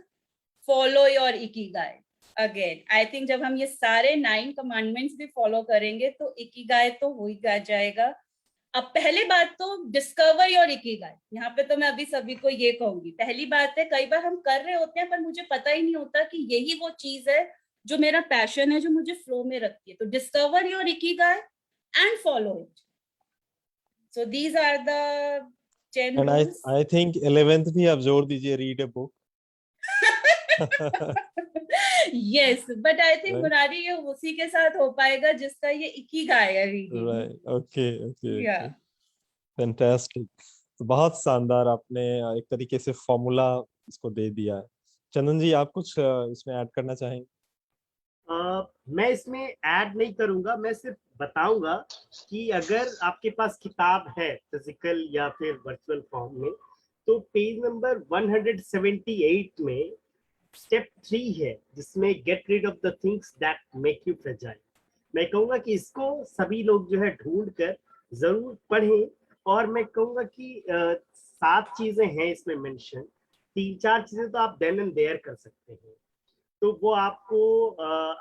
follow your ikigai. Again I think जब हम ये सारे 9 commandments भी follow करेंगे तो Ikigai तो हो ही जाएगा. अब पहली बात तो डिस्कवर योर इकिगाई. यहाँ पे तो मैं अभी सभी को ये कहूंगी, पहली बात है कई बार हम कर रहे होते हैं पर मुझे पता ही नहीं होता कि यही वो चीज है जो मेरा पैशन है, जो मुझे फ्लो में रखती है. तो discover your ikigai and follow it. So these are the 10 And rules. I think 11th भी आप जोड़ दीजिए, read a book. Yes, but I think Right. Murari ये उसी के साथ हो पाएगा जिसका ये इकिगाई है reading. Right. Okay. Yeah. Fantastic. तो बहुत शानदार, आपने एक तरीके से फॉर्मूला इसको दे दिया है. चंदन जी, आप कुछ इसमें ऐड करना चाहेंगे? मैं इसमें ऐड नहीं करूंगा, मैं सिर्फ बताऊंगा कि अगर आपके पास किताब है फिजिकल या फिर वर्चुअल फॉर्म में, तो पेज नंबर 178 में स्टेप 3 है जिसमें get rid of the things that make you fragile. मैं कहूंगा कि इसको सभी लोग जो है ढूंढ कर जरूर पढ़ें. और मैं कहूंगा कि 7 चीजें हैं इसमें मेंशन, 3-4 चीजें तो आप देन एंड देयर कर सकते हैं. तो वो आपको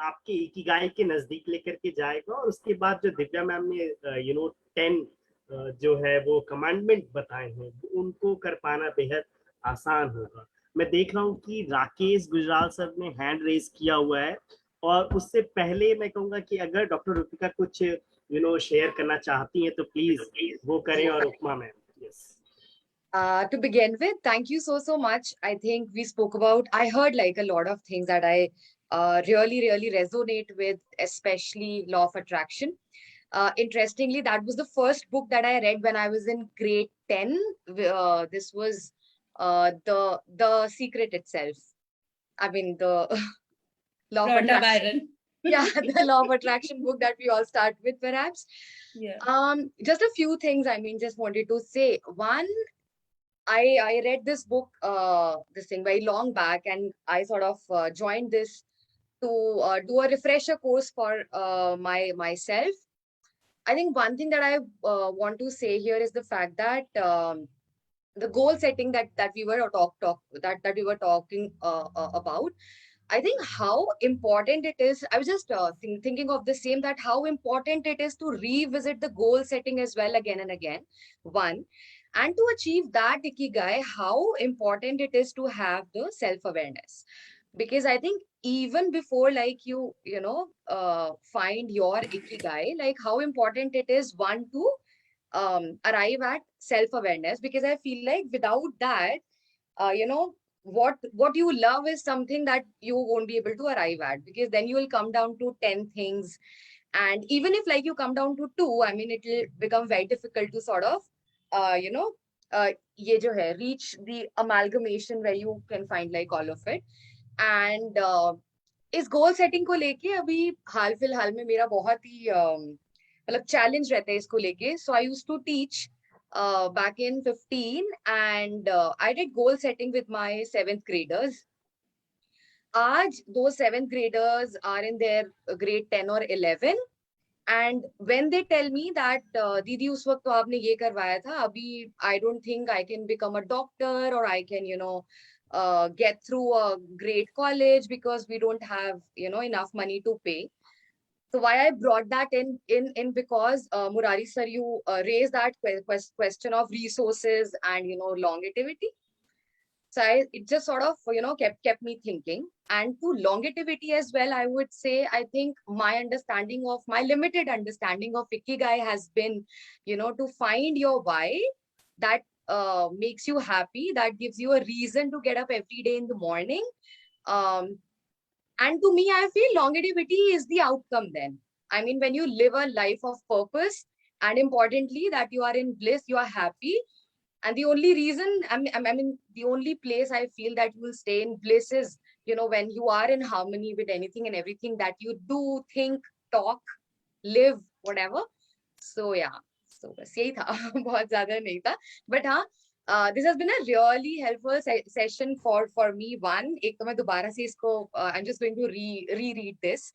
आपके इकिगाई के नजदीक लेकर के जाएगा. और उसके बाद जो दिव्या मैम ने 10 जो है वो कमांडमेंट बताए हैं, उनको कर पाना बेहद आसान होगा. मैं देख रहा हूँ कि राकेश गुजराल सर ने हैंड रेज किया हुआ है. और उससे पहले मैं कहूँगा कि अगर डॉक्टर रुतिका कुछ शेयर करना चाहती हैं तो प्लीज वो करें. और Upma ma'am, yes. To begin with, thank you so much. I think we spoke about, I heard like a lot of things that I really resonate with, especially law of attraction. Interestingly, that was the first book that I read when I was in grade 10. This was the Secret itself. I mean, the law of Rhonda attraction. Byron. Yeah, the law of attraction book that we all start with, perhaps. Yeah. Just a few things. I mean, just wanted to say. One, I read this book, this thing very long back, and I sort of joined this to do a refresher course for myself. I think one thing that I want to say here is the fact that the goal setting that we were that we were talking about. I think how important it is. I was just thinking of the same, that how important it is to revisit the goal setting as well again and again. One. And to achieve that ikigai, how important it is to have the self-awareness. Because I think even before like you find your ikigai, like how important it is, one, to arrive at self-awareness. Because I feel like without that, what you love is something that you won't be able to arrive at, because then you will come down to 10 things. And even if like you come down to 2, I mean, it will become very difficult to sort of ye jo hai, reach the amalgamation where you can find like all of it. And इस goal setting को लेके अभी हाल फिलहाल में मेरा बहुत ही मतलब challenge रहता है इसको लेके. So I used to teach back in 15, and I did goal setting with my 7th graders. Aaj those 7th graders are in their grade 10 or 11. And when they tell me that दीदी उस वक्त तो आपने ये करवाया था, अभी I don't think I can become a doctor or I can get through a great college because we don't have enough money to pay. So why I brought that in because Murari sir, you raised that question of resources and longevity. So it just sort of kept me thinking. And to longevity as well, I would say, I think my limited understanding of ikigai has been to find your why that makes you happy, that gives you a reason to get up every day in the morning. And to me, I feel longevity is the outcome then. I mean, when you live a life of purpose, and importantly, that you are in bliss, you are happy. And the only reason, I mean, the only place I feel that you will stay in bliss is, when you are in harmony with anything and everything that you do, think, talk, live, whatever. So yeah, so बस यही था, बहुत ज़्यादा नहीं था. But हाँ, this has been a really helpful session for me. One, एक तो मैं दोबारा से इसको I'm just going to reread this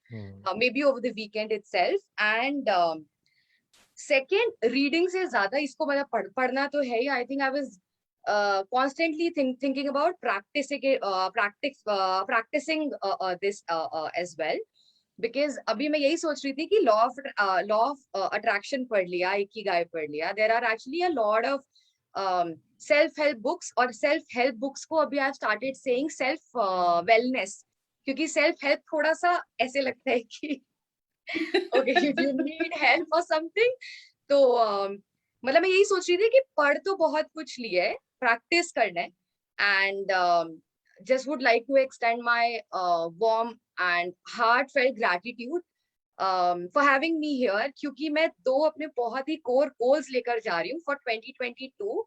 maybe over the weekend itself. And second, reading से ज़्यादा इसको मतलब पढ़ना तो है ही. I think I was constantly thinking about practicing this as well. Because अभी मैं यही सोच रही थी कि law of attraction पढ़ लिया, इकिगाई पढ़ लिया. There are actually a lot of self help books, और self help books को अभी I've started saying self wellness, क्योंकि self help थोड़ा सा ऐसे लगता है कि okay, if you need help or something, तो मतलब मैं यही सोच रही थी कि पढ़ तो बहुत कुछ लिया है, प्रैक्टिस करना है. And just would like to extend my warm and heartfelt gratitude for having me here, क्योंकि मैं दो अपने बहुत ही core goals लेकर जा रही हूँ for 2022.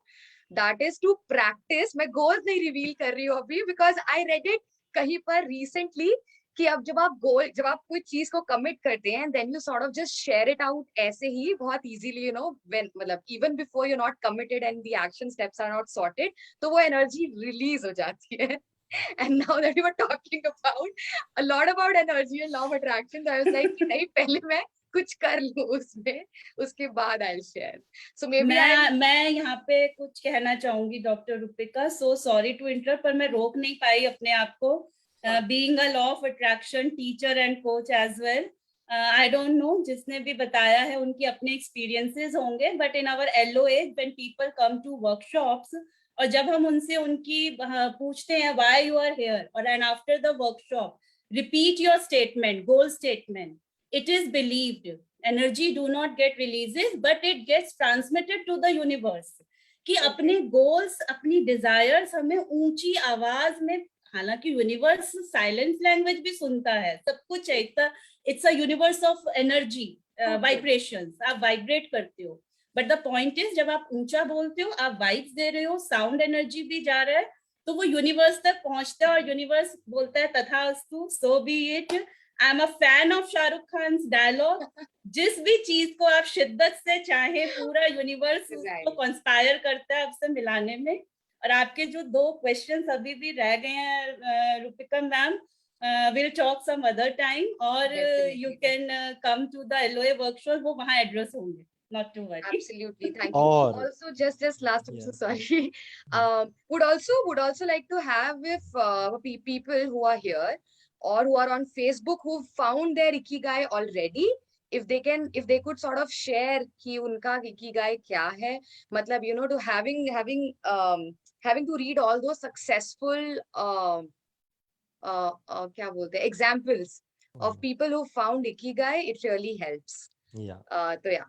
That is to practice. मैं goals नहीं reveal कर रही हूँ अभी, because I read it कहीं पर recently कि अब जब आप कोई चीज को commit करते हैं, then you sort of just share it out ऐसे ही बहुत easily, you know, when मतलब even before you're not committed and the action steps are not sorted, तो वो energy release हो जाती है. And now that you were talking about a lot about energy and law of attraction, I was like कि नहीं, पहले मैं कुछ कर लूं उसमें, उसके बाद I'll share. So maybe मैं यहाँ पे कुछ कहना चाहूंगी doctor Rupika. So sorry to interrupt, पर मैं रोक नहीं पाई अपने आप को. Being a law of attraction teacher and coach as well, I don't know जिसने भी बताया है उनकी अपने एक्सपीरियंसेस होंगे, but in our LOA when people come to workshops, और जब हम उनसे उनकी पूछते हैं व्हाई यू आर हियर, और and after the workshop repeat your statement, goal statement, it is believed energy do not get releases but it gets transmitted to the universe कि अपने goals, अपनी desires हमें ऊंची आवाज में, हालांकि यूनिवर्स साइलेंट लैंग्वेज भी सुनता है, सब कुछ है, it's a universe of energy, vibrations, आप वाइब्रेट करते हो. बट द पॉइंट इज, जब आप ऊंचा बोलते हो, आप वाइब्स दे रहे हो, साउंड एनर्जी भी जा रहा है, तो वो यूनिवर्स तक पहुंचता है, और यूनिवर्स बोलता है तथास्तु, so be it. I am a fan of Shahrukh Khan dialogue, जिस भी चीज को आप शिद्दत से चाहे, पूरा यूनिवर्स उसको कंस्पायर करता है आपसे मिलाने में. और आपके जो 2 क्वेश्चंस अभी भी रह गए हैं Rupika ma'am, we'll talk some other time, or you can come to the LOA workshop, वो वहाँ एड्रेस होंगे, not to worry. Absolutely, thank you. Also, just last, I'm so sorry. Would also like to have, if people who are here or who are on Facebook who found their ikigai already, if they could sort of share कि उनका ikigai क्या है, मतलब, you know, to having to read all those successful क्या बोलते हैं, examples of people who found ikigai, it really helps. तो yeah,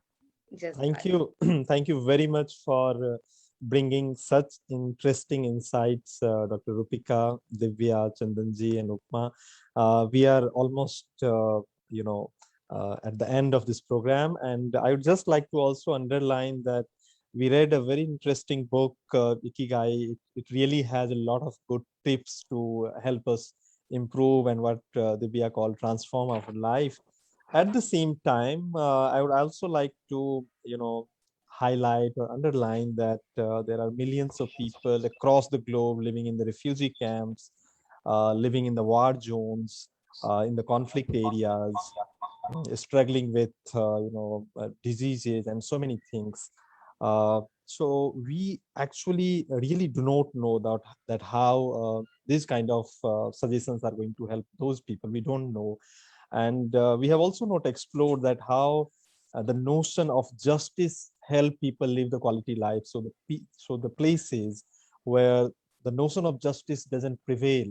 just thank you. Thank you very much for bringing such interesting insights, Dr. Rupika, Divya, Chandanji, and Upma. We are almost at the end of this program, and I would just like to also underline that we read a very interesting book, Ikigai. It really has a lot of good tips to help us improve and what Divya called transform our life. At the same time, I would also like to, highlight or underline that there are millions of people across the globe living in the refugee camps, living in the war zones, in the conflict areas, struggling with, diseases and so many things. So we actually really do not know that how these kind of suggestions are going to help those people. We don't know. And we have also not explored that how the notion of justice help people live the quality life. So the places where the notion of justice doesn't prevail,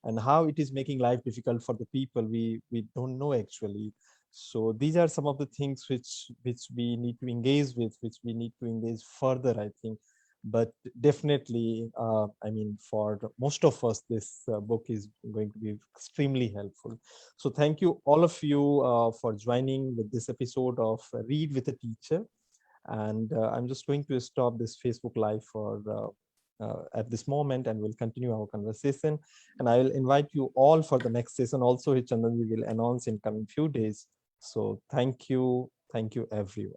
and how it is making life difficult for the people, we don't know actually. So these are some of the things which we need to engage with, which we need to engage further, I think. But definitely, I mean, for most of us, this book is going to be extremely helpful. So thank you, all of you, for joining with this episode of Read with a Teacher. And I'm just going to stop this Facebook Live for at this moment, and we'll continue our conversation. And I will invite you all for the next session also, which Chandanji will announce in coming few days. So thank you everyone.